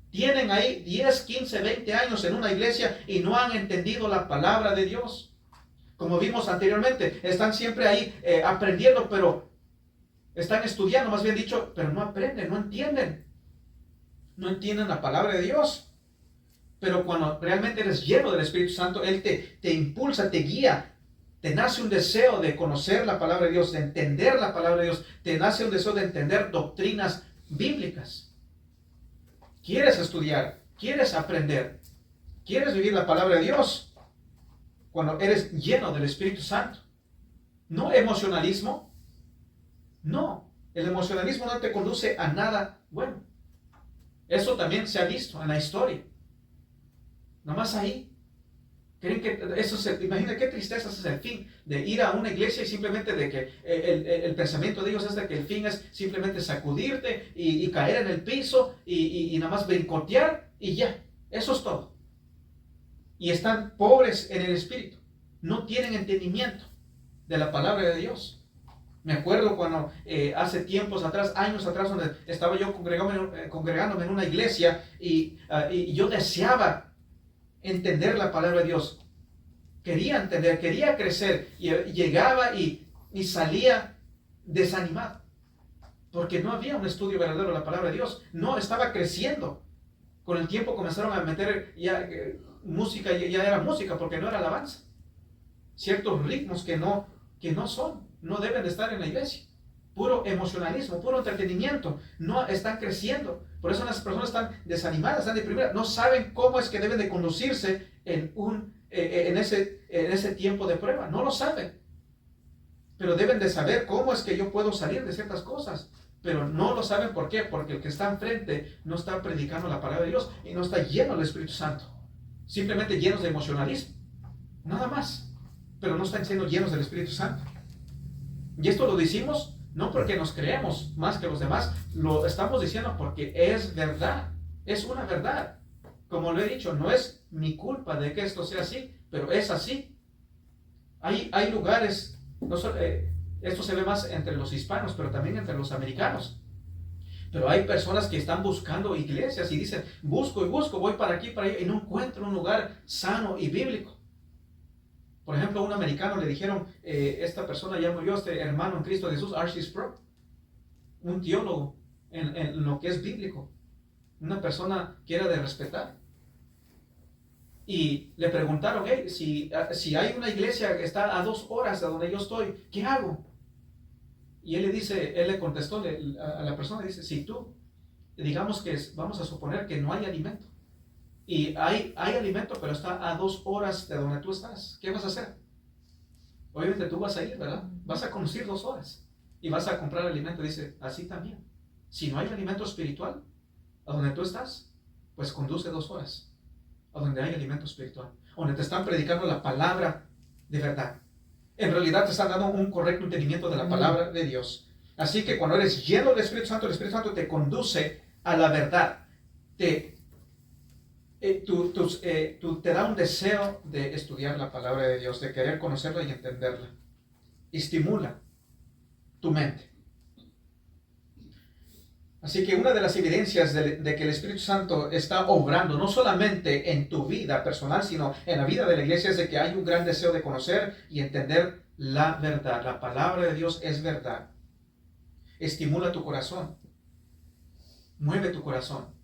Tienen ahí 10, 15, 20 años en una iglesia y no han entendido la palabra de Dios. Como vimos anteriormente, están siempre ahí aprendiendo, pero están estudiando, más bien dicho, pero no aprenden, no entienden. No entienden la palabra de Dios. Pero cuando realmente eres lleno del Espíritu Santo, Él te impulsa, te guía te nace un deseo de conocer la palabra de Dios, de entender la palabra de Dios, te nace un deseo de entender doctrinas bíblicas. Quieres estudiar, quieres aprender, quieres vivir la palabra de Dios cuando eres lleno del Espíritu Santo. No emocionalismo, no. El emocionalismo no te conduce a nada bueno. Eso también se ha visto en la historia. Nomás ahí. ¿Creen que eso imagina qué tristeza es el fin de ir a una iglesia y simplemente de que el pensamiento de ellos es de que el fin es simplemente sacudirte y caer en el piso y nada más brincotear y ya, eso es todo. Y están pobres en el espíritu, no tienen entendimiento de la palabra de Dios. Me acuerdo cuando hace tiempos atrás, años atrás, donde estaba yo congregándome en una iglesia y yo deseaba entender la palabra de Dios. Quería entender, quería crecer. Y llegaba y salía desanimado. Porque no había un estudio verdadero de la palabra de Dios. No estaba creciendo. Con el tiempo comenzaron a meter ya música, ya era música, porque no era alabanza. Ciertos ritmos que no no deben de estar en la iglesia. Puro emocionalismo, puro entretenimiento. No están creciendo. Por eso las personas están desanimadas, están deprimidas. No saben cómo es que deben de conducirse en ese tiempo de prueba. No lo saben. Pero deben de saber cómo es que yo puedo salir de ciertas cosas. Pero no lo saben. ¿Por qué? Porque el que está enfrente no está predicando la palabra de Dios y no está lleno del Espíritu Santo. Simplemente llenos de emocionalismo. Nada más. Pero no están siendo llenos del Espíritu Santo. Y esto lo decimos no porque nos creemos más que los demás, lo estamos diciendo porque es verdad, es una verdad. Como lo he dicho, no es mi culpa de que esto sea así, pero es así. Hay lugares, no solo, esto se ve más entre los hispanos, pero también entre los americanos. Pero hay personas que están buscando iglesias y dicen, busco y busco, voy para aquí, para allá, y no encuentro un lugar sano y bíblico. Por ejemplo, a un americano le dijeron, esta persona ya murió, este hermano en Cristo Jesús, R.C. Sproul, un teólogo en lo que es bíblico, una persona que era de respetar. Y le preguntaron, hey, si hay una iglesia que está a 2 horas de donde yo estoy, ¿qué hago? Y él le contestó a la persona, dice, si tú, digamos que vamos a suponer que no hay alimento, y hay alimento, pero está a 2 horas de donde tú estás. ¿Qué vas a hacer? Obviamente tú vas a ir, ¿verdad? Vas a conducir 2 horas y vas a comprar alimento. Dice, así también. Si no hay alimento espiritual a donde tú estás, pues conduce 2 horas a donde hay alimento espiritual, donde te están predicando la palabra de verdad. En realidad te están dando un correcto entendimiento de la palabra de Dios. Así que cuando eres lleno del Espíritu Santo, el Espíritu Santo te conduce a la verdad. Te da un deseo de estudiar la palabra de Dios, de querer conocerla y entenderla. Estimula tu mente. Así que una de las evidencias de que el Espíritu Santo está obrando no solamente en tu vida personal, sino en la vida de la iglesia, es de que hay un gran deseo de conocer y entender la verdad. La palabra de Dios es verdad. Estimula tu corazón. Mueve tu corazón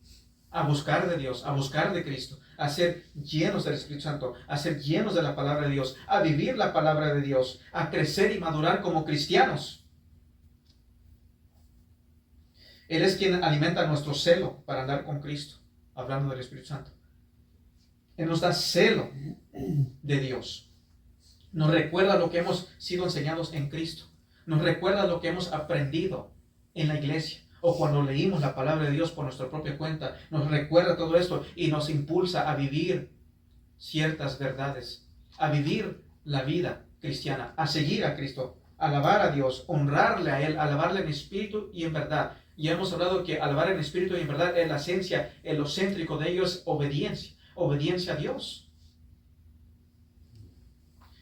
a buscar de Dios, a buscar de Cristo, a ser llenos del Espíritu Santo, a ser llenos de la palabra de Dios, a vivir la palabra de Dios, a crecer y madurar como cristianos. Él es quien alimenta nuestro celo para andar con Cristo, hablando del Espíritu Santo. Él nos da celo de Dios. Nos recuerda lo que hemos sido enseñados en Cristo. Nos recuerda lo que hemos aprendido en la iglesia. O cuando leímos la palabra de Dios por nuestra propia cuenta, nos recuerda todo esto y nos impulsa a vivir ciertas verdades, a vivir la vida cristiana, a seguir a Cristo, a alabar a Dios, honrarle a Él, alabarle en espíritu y en verdad. Y hemos hablado que alabar en espíritu y en verdad es la esencia, el lo céntrico de ello es obediencia, obediencia a Dios.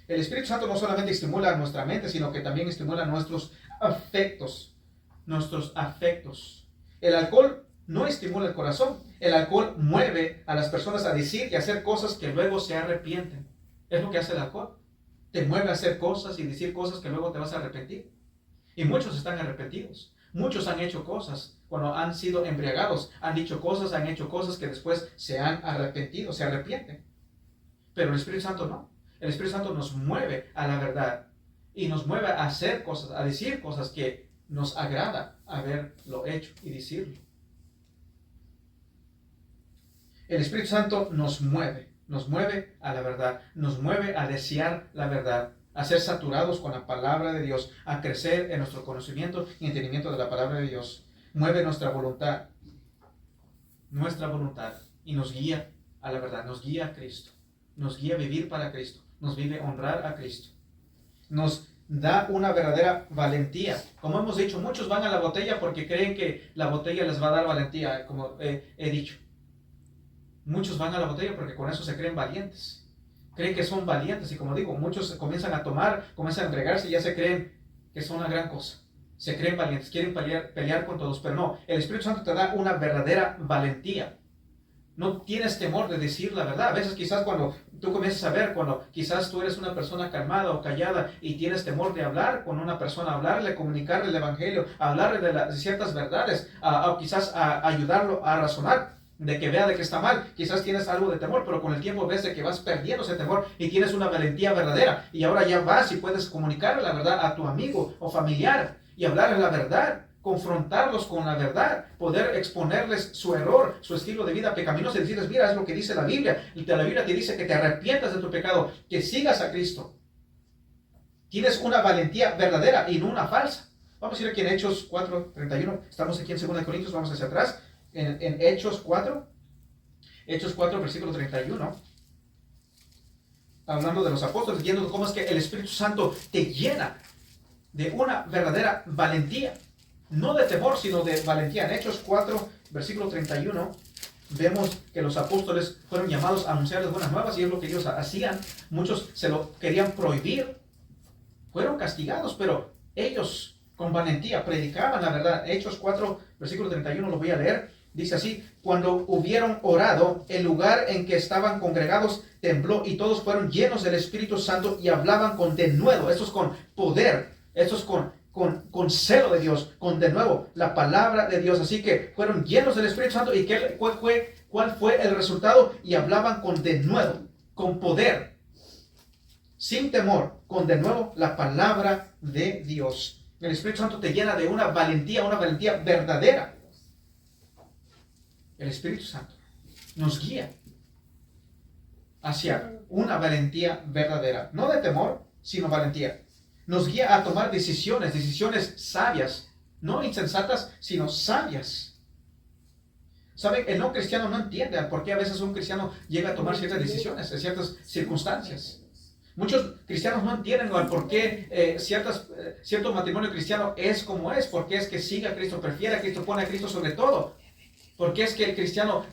El Espíritu Santo no solamente estimula nuestra mente, sino que también estimula nuestros afectos. El alcohol no estimula el corazón. El alcohol mueve a las personas a decir y hacer cosas que luego se arrepienten. Es lo que hace el alcohol. Te mueve a hacer cosas y decir cosas que luego te vas a arrepentir. Y muchos están arrepentidos. Muchos han hecho cosas cuando han sido embriagados. Han dicho cosas, han hecho cosas que después se han arrepentido, se arrepienten. Pero el Espíritu Santo no. El Espíritu Santo nos mueve a la verdad y nos mueve a hacer cosas, a decir cosas que nos agrada haberlo hecho y decirlo. El Espíritu Santo nos mueve a la verdad, nos mueve a desear la verdad, a ser saturados con la palabra de Dios, a crecer en nuestro conocimiento y entendimiento de la palabra de Dios. Mueve nuestra voluntad, y nos guía a la verdad, nos guía a Cristo, nos guía a vivir para Cristo, nos vive honrar a Cristo, nos da una verdadera valentía. Como hemos dicho, muchos van a la botella porque creen que la botella les va a dar valentía, como he dicho. Muchos van a la botella porque con eso se creen valientes. Creen que son valientes y como digo, muchos comienzan a tomar, comienzan a entregarse y ya se creen que son una gran cosa. Se creen valientes, quieren pelear con todos, pero no. El Espíritu Santo te da una verdadera valentía. No tienes temor de decir la verdad. A veces quizás cuando tú comienzas a ver, cuando quizás tú eres una persona calmada o callada y tienes temor de hablar con una persona, hablarle, comunicarle el evangelio, hablarle de ciertas verdades, o quizás ayudarlo a razonar, de que vea de que está mal, quizás tienes algo de temor, pero con el tiempo ves de que vas perdiendo ese temor y tienes una valentía verdadera y ahora ya vas y puedes comunicarle la verdad a tu amigo o familiar y hablarle la verdad, confrontarlos con la verdad, poder exponerles su error, su estilo de vida pecaminoso y decirles, mira, es lo que dice la Biblia, y la Biblia te dice que te arrepientas de tu pecado, que sigas a Cristo. Tienes una valentía verdadera y no una falsa. Vamos a ir aquí en Hechos 4:31, estamos aquí en 2 Corintios, vamos hacia atrás, en Hechos 4, versículo 31, hablando de los apóstoles, viendo cómo es que el Espíritu Santo te llena de una verdadera valentía, no de temor, sino de valentía. En Hechos 4, versículo 31, vemos que los apóstoles fueron llamados a anunciarles buenas nuevas y es lo que ellos hacían. Muchos se lo querían prohibir, fueron castigados, pero ellos con valentía predicaban la verdad. Hechos 4, versículo 31, lo voy a leer. Dice así: cuando hubieron orado, el lugar en que estaban congregados tembló y todos fueron llenos del Espíritu Santo y hablaban con denuedo. Esto es con poder, esto es con celo de Dios, con de nuevo la palabra de Dios. Así que fueron llenos del Espíritu Santo. ¿Y cuál fue el resultado? Y hablaban con denuedo, con poder, sin temor, con de nuevo la palabra de Dios. El Espíritu Santo te llena de una valentía verdadera. El Espíritu Santo nos guía hacia una valentía verdadera, no de temor, sino valentía. Nos guía a tomar decisiones sabias, no insensatas, sino sabias. ¿Saben? El no cristiano no entiende por qué a veces un cristiano llega a tomar ciertas decisiones en ciertas circunstancias. Muchos cristianos no entienden por qué cierto matrimonio cristiano es como es, porque es que sigue a Cristo, prefiere a Cristo, pone a Cristo sobre todo. Porque es que el cristiano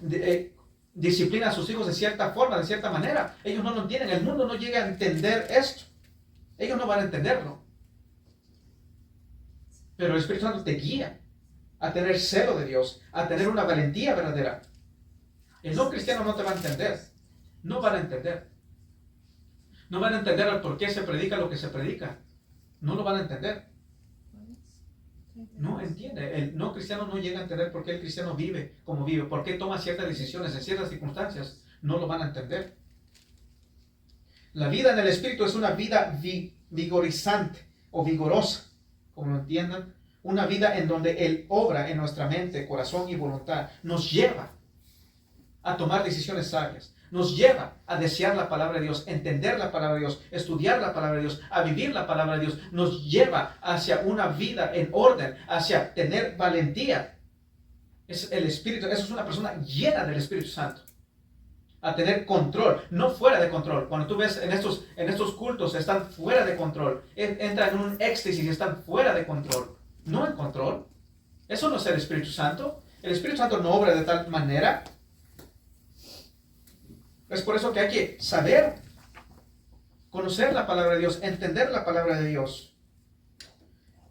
disciplina a sus hijos de cierta forma, de cierta manera. Ellos no lo entienden. El mundo no llega a entender esto. Ellos no van a entenderlo. Pero el Espíritu Santo te guía a tener celo de Dios, a tener una valentía verdadera. El no cristiano no te va a entender. No van a entender. No van a entender el por qué se predica lo que se predica. No lo van a entender. No entiende. El no cristiano no llega a entender por qué el cristiano vive como vive, por qué toma ciertas decisiones en ciertas circunstancias. No lo van a entender. La vida en el Espíritu es una vida vigorizante o vigorosa, como lo entiendan. Una vida en donde Él obra en nuestra mente, corazón y voluntad. Nos lleva a tomar decisiones sabias. Nos lleva a desear la palabra de Dios, entender la palabra de Dios, estudiar la palabra de Dios, a vivir la palabra de Dios. Nos lleva hacia una vida en orden, hacia tener valentía. Es el Espíritu, eso es una persona llena del Espíritu Santo. A tener control, no fuera de control. Cuando tú ves en estos cultos, están fuera de control. Entran en un éxtasis y están fuera de control. No en control. Eso no es el Espíritu Santo. El Espíritu Santo no obra de tal manera. Es por eso que hay que saber, conocer la palabra de Dios, entender la palabra de Dios.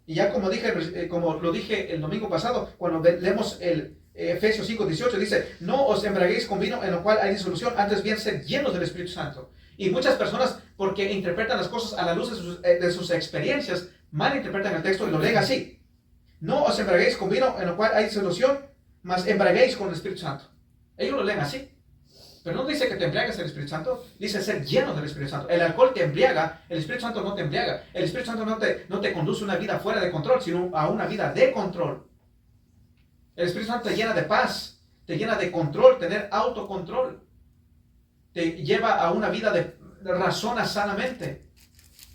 Y ya como lo dije el domingo pasado, cuando leemos el Efesios 5:18, dice: no os embriaguéis con vino en lo cual hay disolución, antes bien sed llenos del Espíritu Santo. Y muchas personas, porque interpretan las cosas a la luz de sus experiencias, malinterpretan el texto y lo leen así: no os embriaguéis con vino en lo cual hay disolución, mas embriaguéis con el Espíritu Santo. Ellos lo leen así. Pero no dice que te embriagues del Espíritu Santo, dice ser lleno del Espíritu Santo. El alcohol te embriaga, el Espíritu Santo no te embriaga. El Espíritu Santo no te conduce a una vida fuera de control, sino a una vida de control. El Espíritu Santo te llena de paz, te llena de control, tener autocontrol. Te lleva a una vida de razonas sanamente.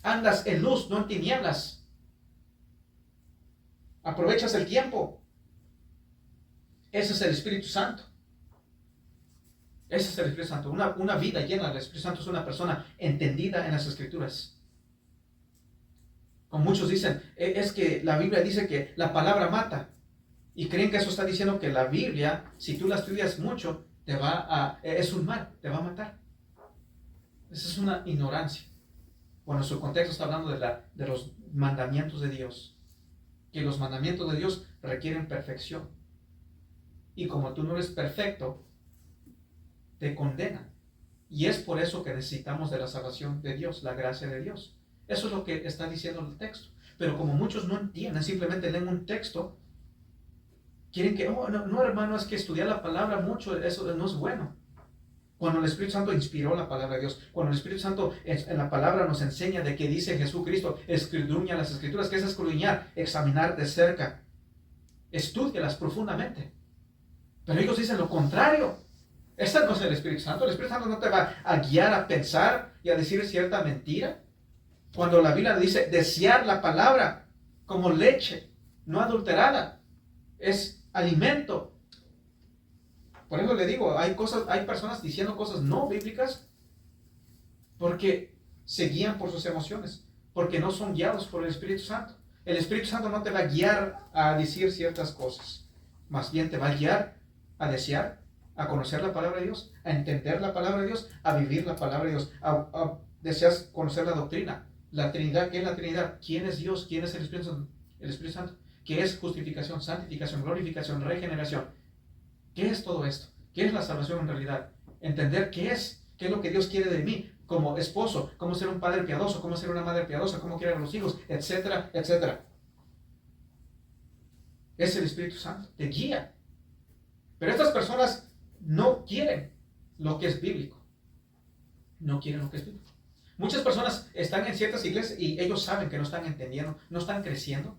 Andas en luz, no en tinieblas. Aprovechas el tiempo. Ese es el Espíritu Santo. Ese es el Espíritu Santo. Una vida llena del Espíritu Santo es una persona entendida en las Escrituras. Como muchos dicen, es que la Biblia dice que la palabra mata. Y creen que eso está diciendo que la Biblia, si tú la estudias mucho, es un mal, te va a matar. Esa es una ignorancia. Bueno, su contexto está hablando de los mandamientos de Dios. Que los mandamientos de Dios requieren perfección. Y como tú no eres perfecto, te condena. Y es por eso que necesitamos de la salvación de Dios, la gracia de Dios. Eso es lo que está diciendo el texto. Pero como muchos no entienden, simplemente leen un texto, quieren que, no hermano, es que estudiar la palabra mucho, eso no es bueno. Cuando el Espíritu Santo inspiró la palabra de Dios, cuando el Espíritu Santo en la palabra nos enseña de que dice Jesucristo, escudriña las Escrituras. ¿Qué es escudriñar? Examinar de cerca. Estúdialas profundamente. Pero ellos dicen lo contrario. Ese no es el Espíritu Santo. El Espíritu Santo no te va a guiar a pensar y a decir cierta mentira. Cuando la Biblia dice desear la palabra como leche, no adulterada, es alimento. Por eso le digo, hay personas diciendo cosas no bíblicas porque se guían por sus emociones, porque no son guiados por el Espíritu Santo. El Espíritu Santo no te va a guiar a decir ciertas cosas, más bien te va a guiar a desear, a conocer la palabra de Dios, a entender la palabra de Dios, a vivir la palabra de Dios, a desear conocer la doctrina, la Trinidad. ¿Qué es la Trinidad? ¿Quién es Dios? ¿Quién es el Espíritu Santo? El Espíritu Santo. ¿Qué es justificación, santificación, glorificación, regeneración? ¿Qué es todo esto? ¿Qué es la salvación en realidad? Entender qué es lo que Dios quiere de mí como esposo, cómo ser un padre piadoso, cómo ser una madre piadosa, cómo criar a los hijos, etcétera, etcétera. Es el Espíritu Santo, te guía. Pero estas personas no quieren lo que es bíblico. No quieren lo que es bíblico. Muchas personas están en ciertas iglesias y ellos saben que no están entendiendo, no están creciendo.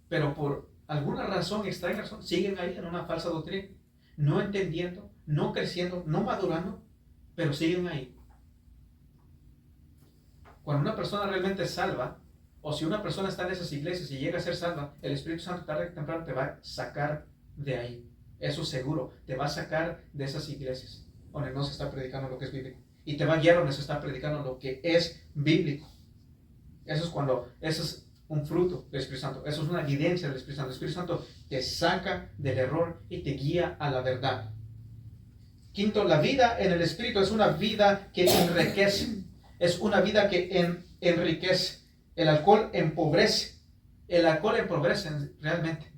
Pero por alguna razón, extraña razón, siguen ahí en una falsa doctrina, no entendiendo, no creciendo, no madurando, pero siguen ahí. Cuando una persona realmente es salva, o si una persona está en esas iglesias y llega a ser salva, el Espíritu Santo tarde o temprano te va a sacar de ahí. Eso seguro, te va a sacar de esas iglesias donde no se está predicando lo que es bíblico. Y te va a guiar donde se está predicando lo que es bíblico. Eso es un fruto del Espíritu Santo. Eso es una evidencia del Espíritu Santo. El Espíritu Santo te saca del error y te guía a la verdad. Quinto, la vida en el Espíritu es una vida que enriquece. Es una vida que enriquece. El alcohol empobrece. El alcohol empobrece realmente.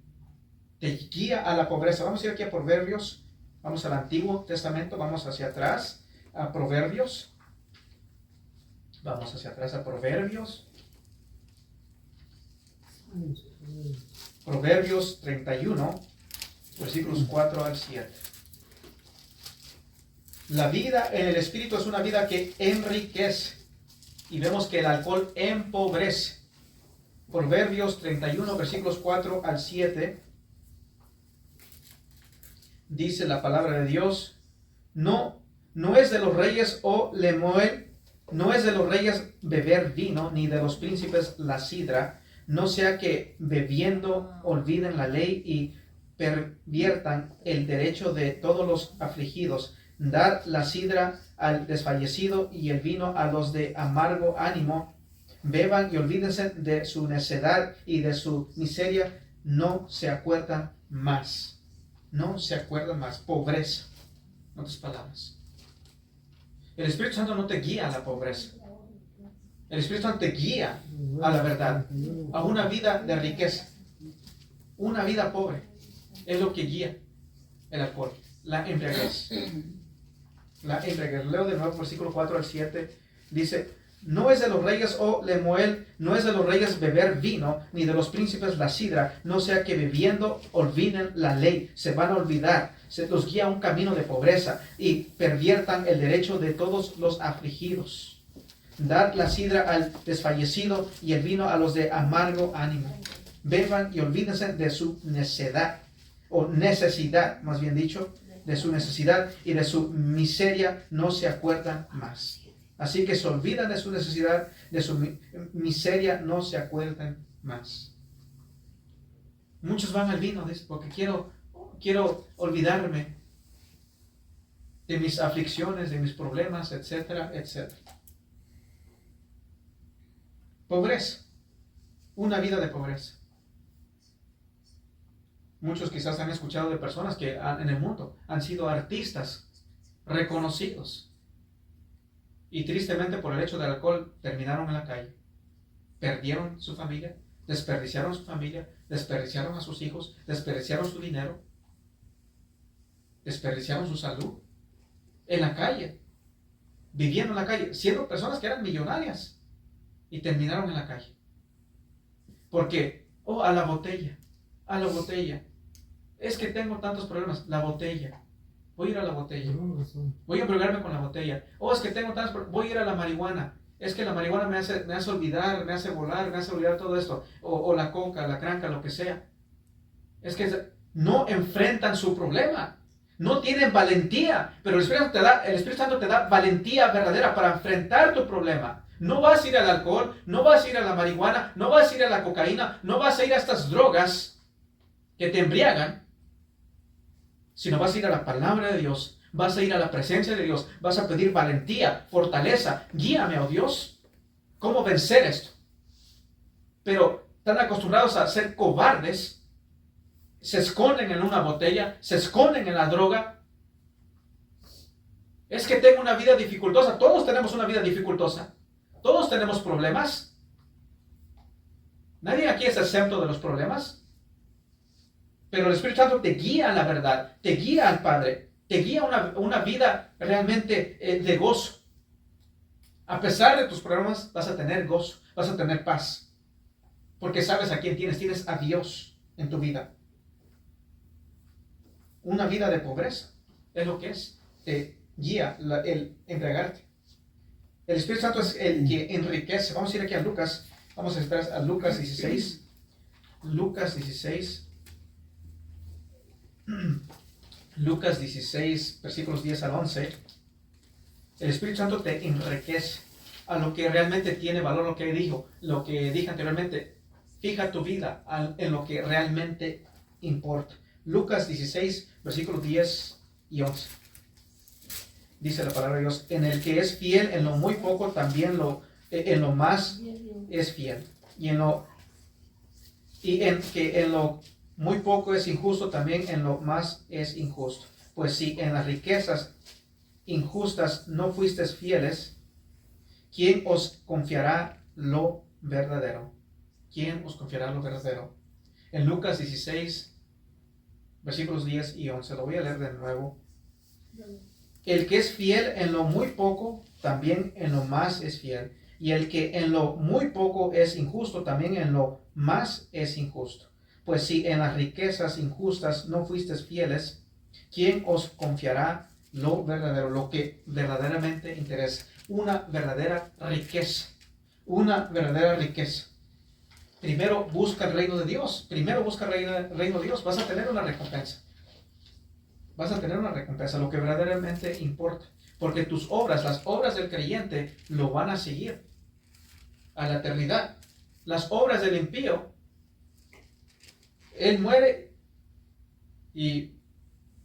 Te guía a la pobreza. Vamos a ir aquí a Proverbios. Vamos al Antiguo Testamento. Vamos hacia atrás a Proverbios. Vamos hacia atrás a Proverbios. Proverbios 31, versículos 4 al 7. La vida en el Espíritu es una vida que enriquece. Y vemos que el alcohol empobrece. Proverbios 31, versículos 4 al 7. Dice la palabra de Dios: No es de los reyes, Lemuel, no es de los reyes beber vino, ni de los príncipes la sidra, no sea que bebiendo olviden la ley y perviertan el derecho de todos los afligidos. Dar la sidra al desfallecido y el vino a los de amargo ánimo. Beban y olvídense de su necedad y de su miseria. No se acuerdan más. No se acuerdan más. Pobreza. En otras palabras. El Espíritu Santo no te guía a la pobreza. El Espíritu Santo te guía a la verdad, a una vida de riqueza. Una vida pobre es lo que guía el alcohol, la embriaguez. La embriaguez. Leo de nuevo versículo 4 al 7. Dice: No es de los reyes, oh Lemuel, no es de los reyes beber vino, ni de los príncipes la sidra, no sea que bebiendo olviden la ley, se van a olvidar, se los guía a un camino de pobreza y perviertan el derecho de todos los afligidos. Dad la sidra al desfallecido y el vino a los de amargo ánimo. Beban y olvídense de su necedad, o necesidad, más bien dicho, de su necesidad y de su miseria no se acuerdan más. Así que se olvidan de su necesidad, de su miseria, no se acuerdan más. Muchos van al vino, porque quiero olvidarme de mis aflicciones, de mis problemas, etcétera, etcétera. Pobreza, una vida de pobreza. Muchos quizás han escuchado de personas que en el mundo han sido artistas reconocidos. Y tristemente por el hecho del alcohol terminaron en la calle. Perdieron su familia, desperdiciaron su familia, desperdiciaron a sus hijos, desperdiciaron su dinero, desperdiciaron su salud en la calle, viviendo en la calle, siendo personas que eran millonarias y terminaron en la calle. Porque, a la botella, es que tengo tantos problemas, la botella. Voy a ir a la botella. Voy a embriagarme con la botella. Es que tengo tantos problemas. Voy a ir a la marihuana. Es que la marihuana me hace olvidar, me hace volar, me hace olvidar todo esto. O la coca, la cranca, lo que sea. Es que no enfrentan su problema. No tienen valentía. Pero el Espíritu Santo te da valentía verdadera para enfrentar tu problema. No vas a ir al alcohol, no vas a ir a la marihuana, no vas a ir a la cocaína, no vas a ir a estas drogas que te embriagan. Sino vas a ir a la palabra de Dios, vas a ir a la presencia de Dios, vas a pedir valentía, fortaleza, guíame, oh Dios, cómo vencer esto. Pero están acostumbrados a ser cobardes, se esconden en una botella, se esconden en la droga. Es que tengo una vida dificultosa, todos tenemos una vida dificultosa, todos tenemos problemas. Nadie aquí es exento de los problemas. Pero el Espíritu Santo te guía a la verdad, te guía al Padre, te guía a una vida realmente de gozo. A pesar de tus problemas vas a tener gozo, vas a tener paz. Porque sabes a quién tienes a Dios en tu vida. Una vida de pobreza es lo que es, te guía el entregarte. El Espíritu Santo es el que enriquece. Vamos a ir aquí a Lucas, vamos a esperar a Lucas 16. Lucas 16. Lucas 16, versículos 10 al 11. El Espíritu Santo te enriquece a lo que realmente tiene valor, lo que dije anteriormente. Fija tu vida en lo que realmente importa. Lucas 16, versículos 10 y 11. Dice la palabra de Dios: en el que es fiel en lo muy poco, también en lo más es fiel. Y en que en lo muy poco es injusto, también en lo más es injusto. Pues si en las riquezas injustas no fuisteis fieles, ¿quién os confiará lo verdadero? ¿Quién os confiará lo verdadero? En Lucas 16, versículos 10 y 11, lo voy a leer de nuevo. El que es fiel en lo muy poco, también en lo más es fiel. Y el que en lo muy poco es injusto, también en lo más es injusto. Pues si en las riquezas injustas no fuisteis fieles, ¿quién os confiará lo verdadero, lo que verdaderamente interesa? Una verdadera riqueza. Una verdadera riqueza. Primero busca el reino de Dios. Primero busca el reino de Dios. Vas a tener una recompensa. Vas a tener una recompensa, lo que verdaderamente importa. Porque tus obras, las obras del creyente, lo van a seguir a la eternidad. Las obras del impío, él muere y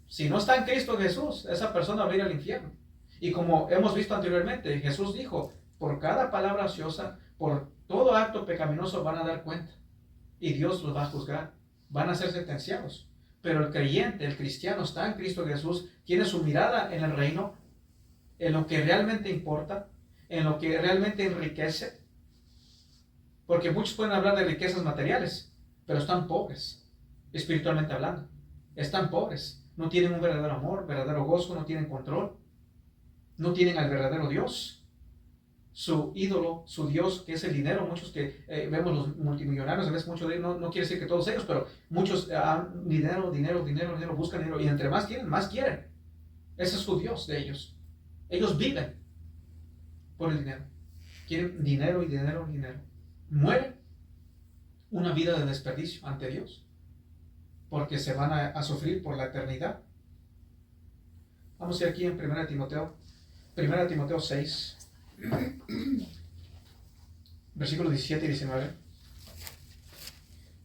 si no está en Cristo Jesús, esa persona va a ir al infierno. Y como hemos visto anteriormente, Jesús dijo, por cada palabra ociosa, por todo acto pecaminoso van a dar cuenta. Y Dios los va a juzgar. Van a ser sentenciados. Pero el creyente, el cristiano, está en Cristo Jesús, tiene su mirada en el reino, en lo que realmente importa, en lo que realmente enriquece. Porque muchos pueden hablar de riquezas materiales, pero están pobres, espiritualmente hablando. Están pobres, no tienen un verdadero amor, verdadero gozo, no tienen control, no tienen al verdadero Dios. su ídolo, su Dios, que es el dinero. Muchos que vemos los multimillonarios, a veces muchos de ellos, no quiere decir que todos ellos, pero muchos dinero, buscan dinero, y entre más tienen, más quieren. Ese es su Dios de ellos. Ellos viven por el dinero. Quieren dinero y dinero y dinero. Mueren una vida de desperdicio ante Dios, porque se van a sufrir por la eternidad. Vamos a ir aquí en 1 Timoteo 6, versículos 17 y 19.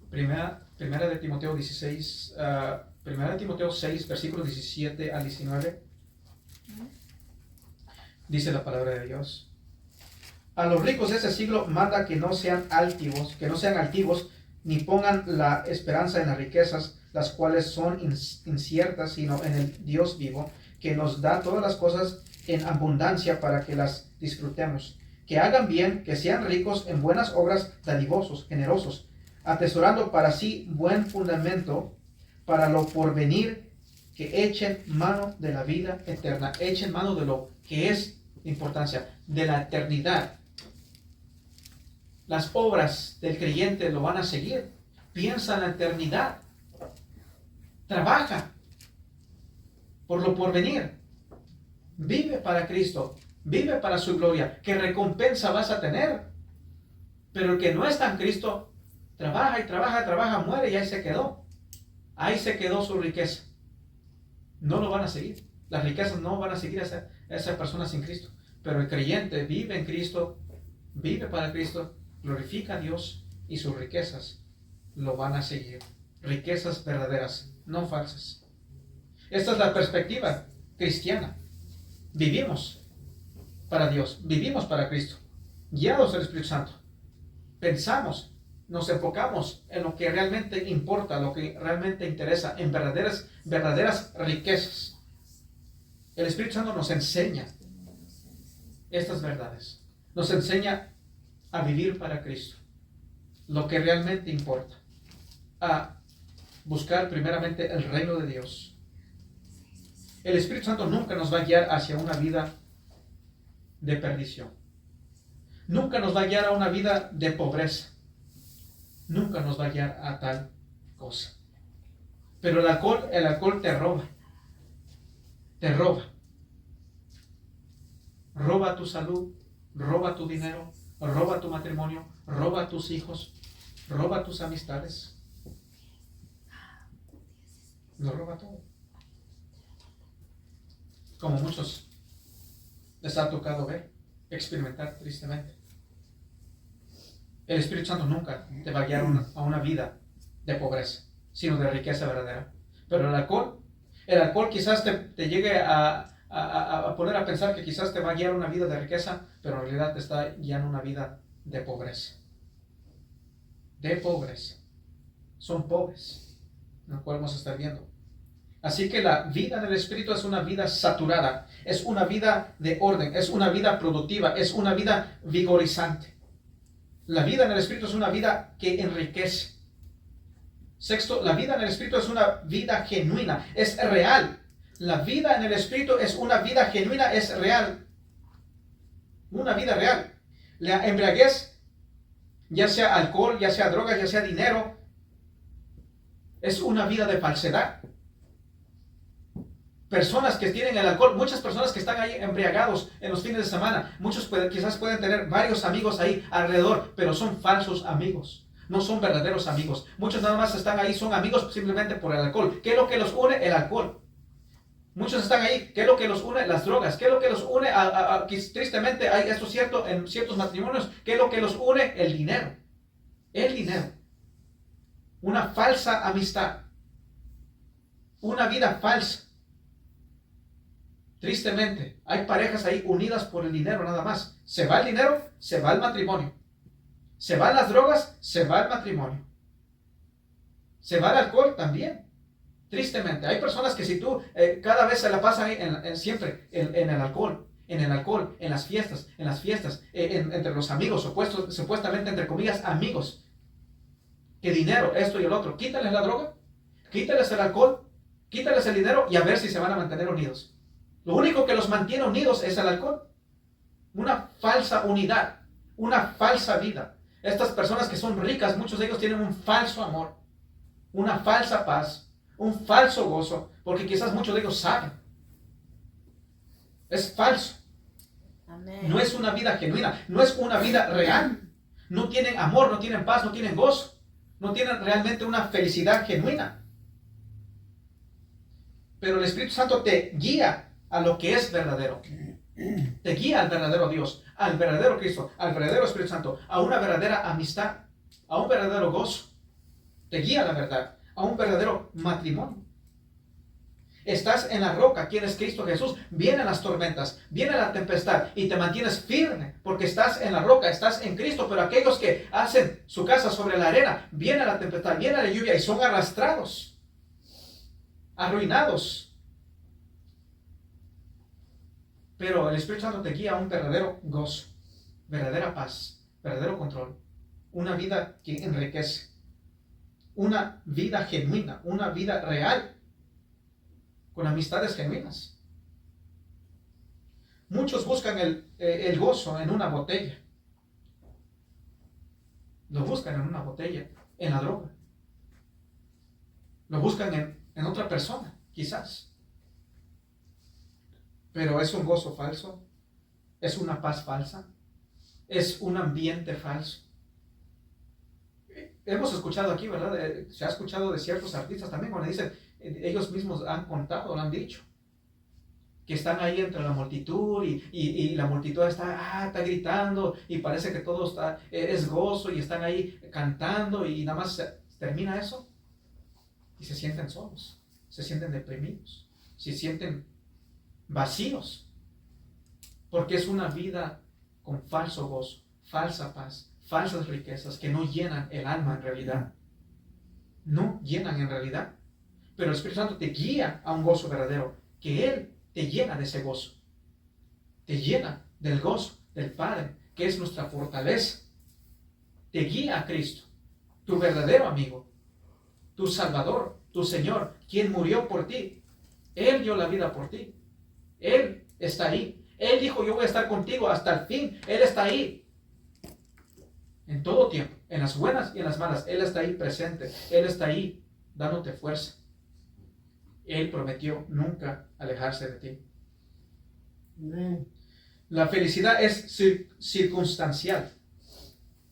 Primera de Timoteo 16, Primera de Timoteo 6, versículos 17 al 19. Dice la palabra de Dios: a los ricos de ese siglo manda que no sean altivos, ni pongan la esperanza en las riquezas, las cuales son inciertas, sino en el Dios vivo, que nos da todas las cosas en abundancia para que las disfrutemos. Que hagan bien, que sean ricos en buenas obras, dadivosos, generosos, atesorando para sí buen fundamento para lo porvenir, que echen mano de la vida eterna. Echen mano de lo que es importancia, de la eternidad. Las obras del creyente lo van a seguir. Piensa en la eternidad. Trabaja por lo porvenir. Vive para Cristo. Vive para su gloria. ¿Qué recompensa vas a tener? Pero el que no está en Cristo, trabaja, muere y ahí se quedó. Ahí se quedó su riqueza. No lo van a seguir. Las riquezas no van a seguir a esa persona sin Cristo. Pero el creyente vive en Cristo, vive para Cristo, glorifica a Dios, y sus riquezas lo van a seguir. Riquezas verdaderas, no falsas. Esta es la perspectiva cristiana. Vivimos para Dios, vivimos para Cristo, guiados del Espíritu Santo. Pensamos, nos enfocamos en lo que realmente importa, lo que realmente interesa, en verdaderas riquezas. El Espíritu Santo nos enseña estas verdades. Nos enseña a vivir para Cristo, lo que realmente importa, a buscar primeramente el reino de Dios. El Espíritu Santo nunca nos va a guiar hacia una vida de perdición. Nunca nos va a guiar a una vida de pobreza. Nunca nos va a guiar a tal cosa. Pero el alcohol te roba. Te roba. Roba tu salud, roba tu dinero, roba tu matrimonio, roba tus hijos, roba tus amistades. Lo roba todo. Como muchos les ha tocado ver, experimentar tristemente. El Espíritu Santo nunca te va a guiar a una vida de pobreza, sino de riqueza verdadera. Pero el alcohol quizás te llegue a poner a pensar que quizás te va a guiar una vida de riqueza, pero en realidad te está guiando una vida de pobreza. De pobreza. Son pobres, lo cual vamos a estar viendo. Así que la vida del Espíritu es una vida saturada, es una vida de orden, es una vida productiva, es una vida vigorizante. La vida en el Espíritu es una vida que enriquece. Sexto, la vida en el Espíritu es una vida genuina, es real. La vida en el Espíritu es una vida genuina, es real. Una vida real. La embriaguez, ya sea alcohol, ya sea drogas, ya sea dinero, es una vida de falsedad. Personas que tienen el alcohol, muchas personas que están ahí embriagados en los fines de semana, muchos quizás pueden tener varios amigos ahí alrededor, pero son falsos amigos, no son verdaderos amigos. Muchos nada más están ahí, son amigos simplemente por el alcohol. ¿Qué es lo que los une? El alcohol. Muchos están ahí, ¿qué es lo que los une? Las drogas. ¿Qué es lo que los une? Tristemente, esto es cierto en ciertos matrimonios. ¿Qué es lo que los une? El dinero. El dinero. Una falsa amistad. Una vida falsa. Tristemente, hay parejas ahí unidas por el dinero nada más. Se va el dinero, se va el matrimonio. Se van las drogas, se va el matrimonio. Se va el alcohol también. Tristemente, hay personas que si tú cada vez se la pasan ahí siempre en el alcohol, en las fiestas, entre los amigos, supuestamente entre comillas amigos. Que dinero, esto y el otro. Quítales la droga, quítales el alcohol, quítales el dinero y a ver si se van a mantener unidos. Lo único que los mantiene unidos es el alcohol. una falsa unidad, una falsa vida. Estas personas que son ricas, muchos de ellos tienen un falso amor, una falsa paz, un falso gozo, porque quizás muchos de ellos saben. Es falso. Amén. No es una vida genuina, no es una vida real. No tienen amor, no tienen paz, no tienen gozo, no tienen realmente una felicidad genuina. Pero el Espíritu Santo te guía a lo que es verdadero. Te guía al verdadero Dios, al verdadero Cristo, al verdadero Espíritu Santo, a una verdadera amistad, a un verdadero gozo. Te guía a la verdad, a un verdadero matrimonio. Estás en la roca, quien es Cristo Jesús. Vienen las tormentas, viene la tempestad y te mantienes firme porque estás en la roca, estás en Cristo. Pero aquellos que hacen su casa sobre la arena, viene la tempestad, viene la lluvia y son arrastrados, arruinados. Pero el Espíritu Santo te guía a un verdadero gozo, verdadera paz, verdadero control, una vida que enriquece, una vida genuina, una vida real, con amistades genuinas. Muchos buscan el gozo en una botella. Lo buscan en una botella, en la droga. Lo buscan en otra persona, quizás. Pero es un gozo falso, es una paz falsa, es un ambiente falso. Hemos escuchado aquí, ¿verdad? Se ha escuchado de ciertos artistas también cuando dicen, ellos mismos han contado, lo han dicho, que están ahí entre la multitud y la multitud está gritando y parece que todo es gozo y están ahí cantando y nada más termina eso y se sienten solos, se sienten deprimidos, se sienten vacíos, porque es una vida con falso gozo, falsa paz, falsas riquezas que no llenan el alma en realidad. No llenan en realidad. Pero el Espíritu Santo te guía a un gozo verdadero, que Él te llena de ese gozo. Te llena del gozo del Padre, que es nuestra fortaleza. Te guía a Cristo, tu verdadero amigo, tu Salvador, tu Señor, quien murió por ti. Él dio la vida por ti. Él está ahí. Él dijo, yo voy a estar contigo hasta el fin. Él está ahí. En todo tiempo, en las buenas y en las malas. Él está ahí presente. Él está ahí dándote fuerza. Él prometió nunca alejarse de ti. Amén. La felicidad es circunstancial.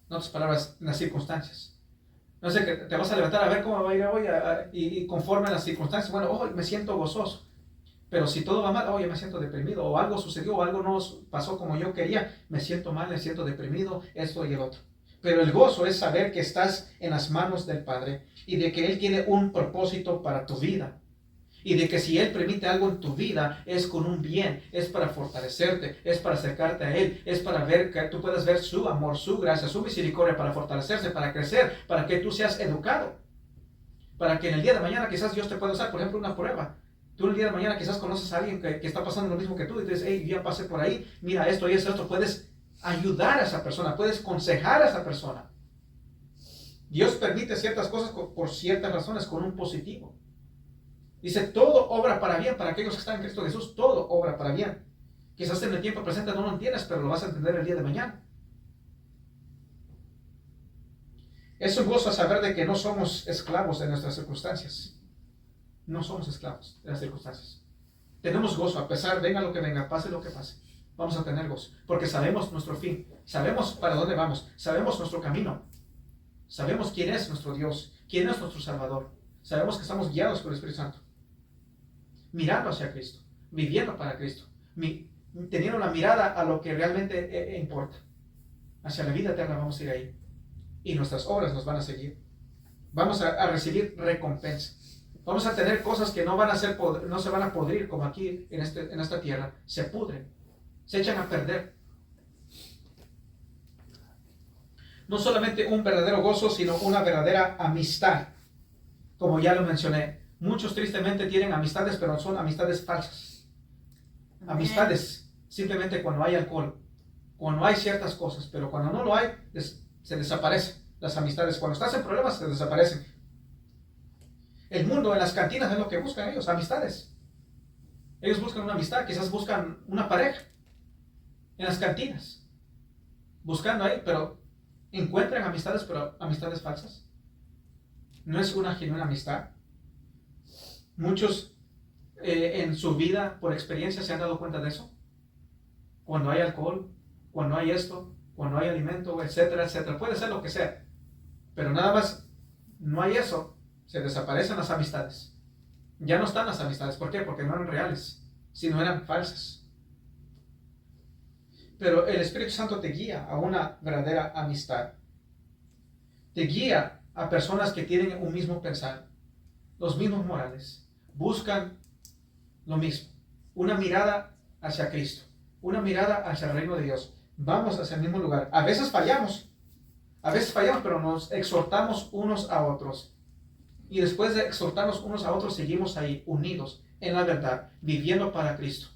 En otras palabras, en las circunstancias. No sé, que te vas a levantar a ver cómo va a ir hoy y conforme a las circunstancias. Bueno, hoy me siento gozoso. Pero si todo va mal, hoy me siento deprimido. O algo sucedió, o algo no pasó como yo quería. Me siento mal, me siento deprimido, esto y el otro. Pero el gozo es saber que estás en las manos del Padre y de que Él tiene un propósito para tu vida. Y de que si Él permite algo en tu vida, es con un bien, es para fortalecerte, es para acercarte a Él, es para ver que tú puedas ver su amor, su gracia, su misericordia, para fortalecerse, para crecer, para que tú seas educado. Para que en el día de mañana quizás Dios te pueda usar, por ejemplo, una prueba. Tú el día de mañana quizás conoces a alguien que está pasando lo mismo que tú y dices, hey, ya pasé por ahí, mira esto y esto, puedes ayudar a esa persona, puedes aconsejar a esa persona. Dios permite ciertas cosas por ciertas razones, con un positivo. Dice, todo obra para bien para aquellos que están en Cristo Jesús, todo obra para bien. Quizás en el tiempo presente no lo entiendes, pero lo vas a entender el día de mañana. Es un gozo saber de que no somos esclavos de nuestras circunstancias. No somos esclavos de las circunstancias. Tenemos gozo a pesar, venga lo que venga, pase lo que pase. Vamos a tener gozo, porque sabemos nuestro fin, sabemos para dónde vamos, sabemos nuestro camino, sabemos quién es nuestro Dios, quién es nuestro Salvador, sabemos que estamos guiados por el Espíritu Santo, mirando hacia Cristo, viviendo para Cristo, teniendo la mirada a lo que realmente importa. Hacia la vida eterna vamos a ir ahí, y nuestras obras nos van a seguir. Vamos a recibir recompensa. Vamos a tener cosas que no se van a podrir como aquí en esta tierra, se pudren, se echan a perder. No solamente un verdadero gozo, sino una verdadera amistad. Como ya lo mencioné, muchos tristemente tienen amistades, pero son amistades falsas. Amistades simplemente cuando hay alcohol, cuando hay ciertas cosas, pero cuando no lo hay, se desaparecen las amistades. Cuando estás en problemas, se desaparecen. El mundo en las cantinas es lo que buscan ellos, amistades. Ellos buscan una amistad, quizás buscan una pareja. en las cantinas, buscando ahí, pero encuentran amistades, pero amistades falsas. No es una genuina amistad. Muchos en su vida, por experiencia, se han dado cuenta de eso. Cuando hay alcohol, cuando hay esto, cuando hay alimento, etcétera, etcétera. Puede ser lo que sea. Pero nada más, no hay eso, se desaparecen las amistades. Ya no están las amistades. ¿Por qué? Porque no eran reales, sino eran falsas. Pero el Espíritu Santo te guía a una verdadera amistad. Te guía a personas que tienen un mismo pensar, los mismos morales, buscan lo mismo, una mirada hacia Cristo, una mirada hacia el reino de Dios. Vamos hacia el mismo lugar. A veces fallamos, pero nos exhortamos unos a otros. Y después de exhortarnos unos a otros, seguimos ahí, unidos en la verdad, viviendo para Cristo,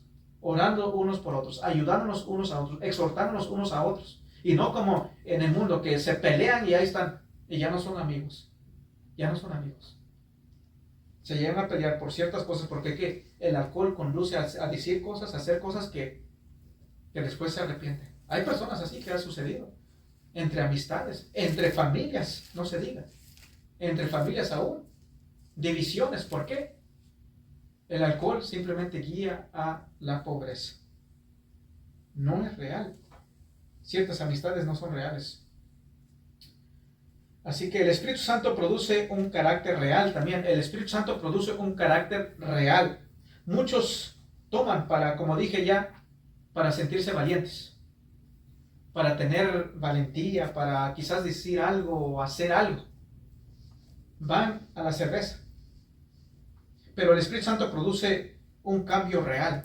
orando unos por otros, ayudándonos unos a otros, exhortándonos unos a otros. Y no como en el mundo, que se pelean y ahí están, y ya no son amigos. Ya no son amigos. Se llegan a pelear por ciertas cosas, porque ¿qué? El alcohol conduce a decir cosas, a hacer cosas que después se arrepienten. Hay personas así que ha sucedido. Entre amistades, entre familias, no se diga. Entre familias aún. Divisiones, ¿por qué? El alcohol simplemente guía a la pobreza. No es real. Ciertas amistades no son reales. Así que el Espíritu Santo produce un carácter real también. El Espíritu Santo produce un carácter real. Muchos toman para, como dije ya, para sentirse valientes, para tener valentía, para quizás decir algo o hacer algo. Van a la cerveza. Pero el Espíritu Santo produce un cambio real,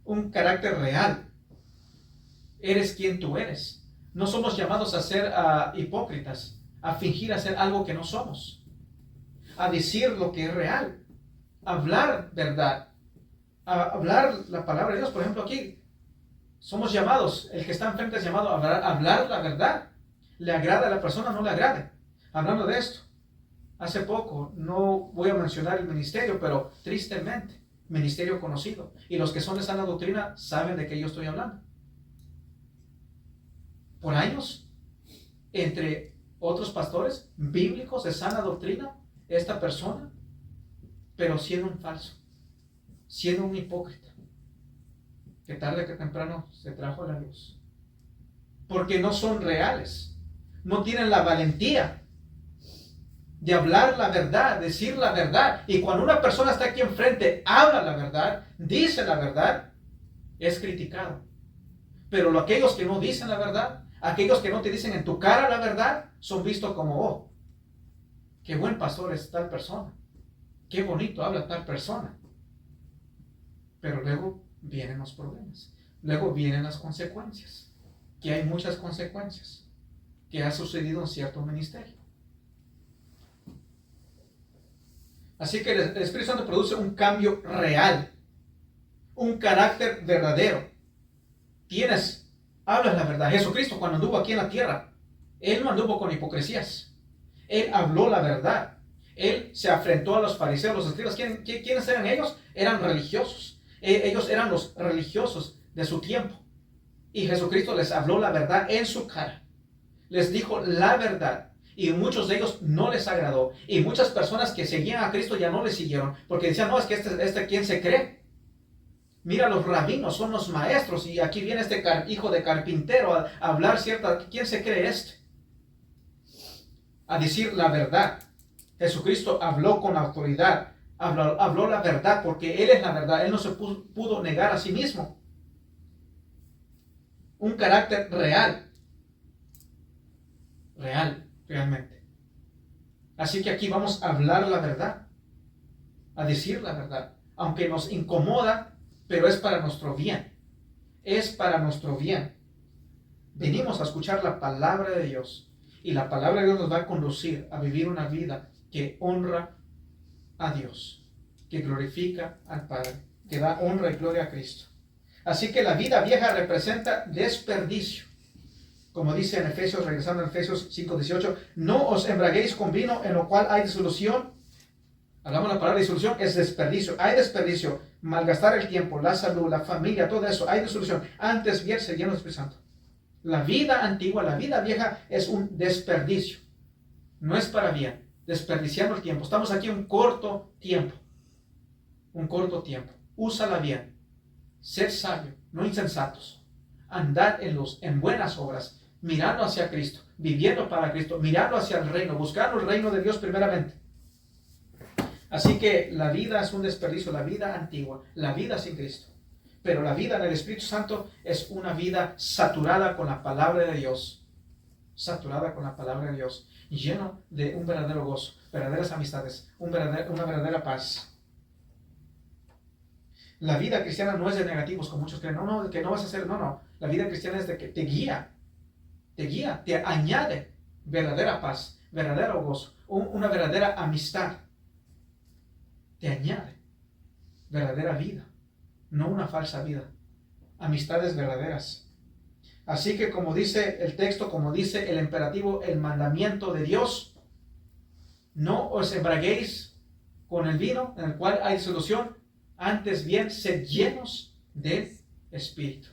un carácter real. Eres quien tú eres. No somos llamados a ser hipócritas, a fingir hacer algo que no somos, a decir lo que es real, a hablar verdad, a hablar la palabra de Dios. Por ejemplo, aquí somos llamados, el que está enfrente es llamado a hablar la verdad. Le agrada a la persona, no le agrade. Hablando de esto, hace poco, no voy a mencionar el ministerio, pero tristemente, ministerio conocido, y los que son de sana doctrina saben de qué yo estoy hablando. Por años, entre otros pastores bíblicos de sana doctrina, esta persona, pero siendo un falso, siendo un hipócrita, que tarde que temprano se trajo a la luz, porque no son reales, no tienen la valentía de hablar la verdad, decir la verdad. Y cuando una persona está aquí enfrente, habla la verdad, dice la verdad, es criticado. Pero aquellos que no dicen la verdad, aquellos que no te dicen en tu cara la verdad, son vistos como, oh, qué buen pastor es tal persona, qué bonito habla tal persona. Pero luego vienen los problemas, luego vienen las consecuencias, que hay muchas consecuencias, que ha sucedido en cierto ministerio. Así que el Espíritu Santo produce un cambio real, un carácter verdadero. Hablas la verdad. Jesucristo, cuando anduvo aquí en la tierra, Él no anduvo con hipocresías. Él habló la verdad. Él se afrentó a los fariseos, los escribas. ¿Quiénes eran ellos? Eran religiosos. Ellos eran los religiosos de su tiempo. Y Jesucristo les habló la verdad en su cara. Les dijo la verdad. Y muchos de ellos no les agradó. Y muchas personas que seguían a Cristo ya no le siguieron. Porque decían, no, es que ¿quién se cree? Mira, los rabinos son los maestros. Y aquí viene este hijo de carpintero a hablar cierta. ¿Quién se cree este? A decir la verdad. Jesucristo habló con autoridad. Habló la verdad porque Él es la verdad. Él no se pudo negar a sí mismo. Un carácter real. Realmente. Así que aquí vamos a hablar la verdad, a decir la verdad, aunque nos incomoda, pero es para nuestro bien. Es para nuestro bien. Venimos a escuchar la palabra de Dios y la palabra de Dios nos va a conducir a vivir una vida que honra a Dios, que glorifica al Padre, que da honra y gloria a Cristo. Así que la vida vieja representa desperdicio. Como dice en Efesios, regresando a Efesios 5:18, no os embraguéis con vino en lo cual hay disolución, Hablamos de la palabra disolución, es desperdicio. Hay desperdicio, malgastar el tiempo, la salud, la familia, todo eso. Hay disolución. Antes bien ser lleno del Espíritu Santo. La vida antigua, la vida vieja es un desperdicio. No es para bien. Desperdiciando el tiempo. Estamos aquí un corto tiempo. Un corto tiempo. Úsala bien. Ser sabio, no insensatos. Andar en buenas obras, mirando hacia Cristo, viviendo para Cristo, mirando hacia el reino, buscando el reino de Dios primeramente. Así que la vida es un desperdicio, la vida antigua, la vida sin Cristo. Pero la vida en el Espíritu Santo es una vida saturada con la palabra de Dios. Saturada con la palabra de Dios. Lleno de un verdadero gozo, verdaderas amistades, una verdadera paz. La vida cristiana no es de negativos, como muchos creen. No, que no vas a hacer. No. La vida cristiana es de que te guía, te añade verdadera paz, verdadero gozo, una verdadera amistad. Te añade verdadera vida, no una falsa vida. Amistades verdaderas. Así que como dice el texto, como dice el imperativo, el mandamiento de Dios, no os embriaguéis con el vino en el cual hay disolución, antes bien sed llenos del Espíritu.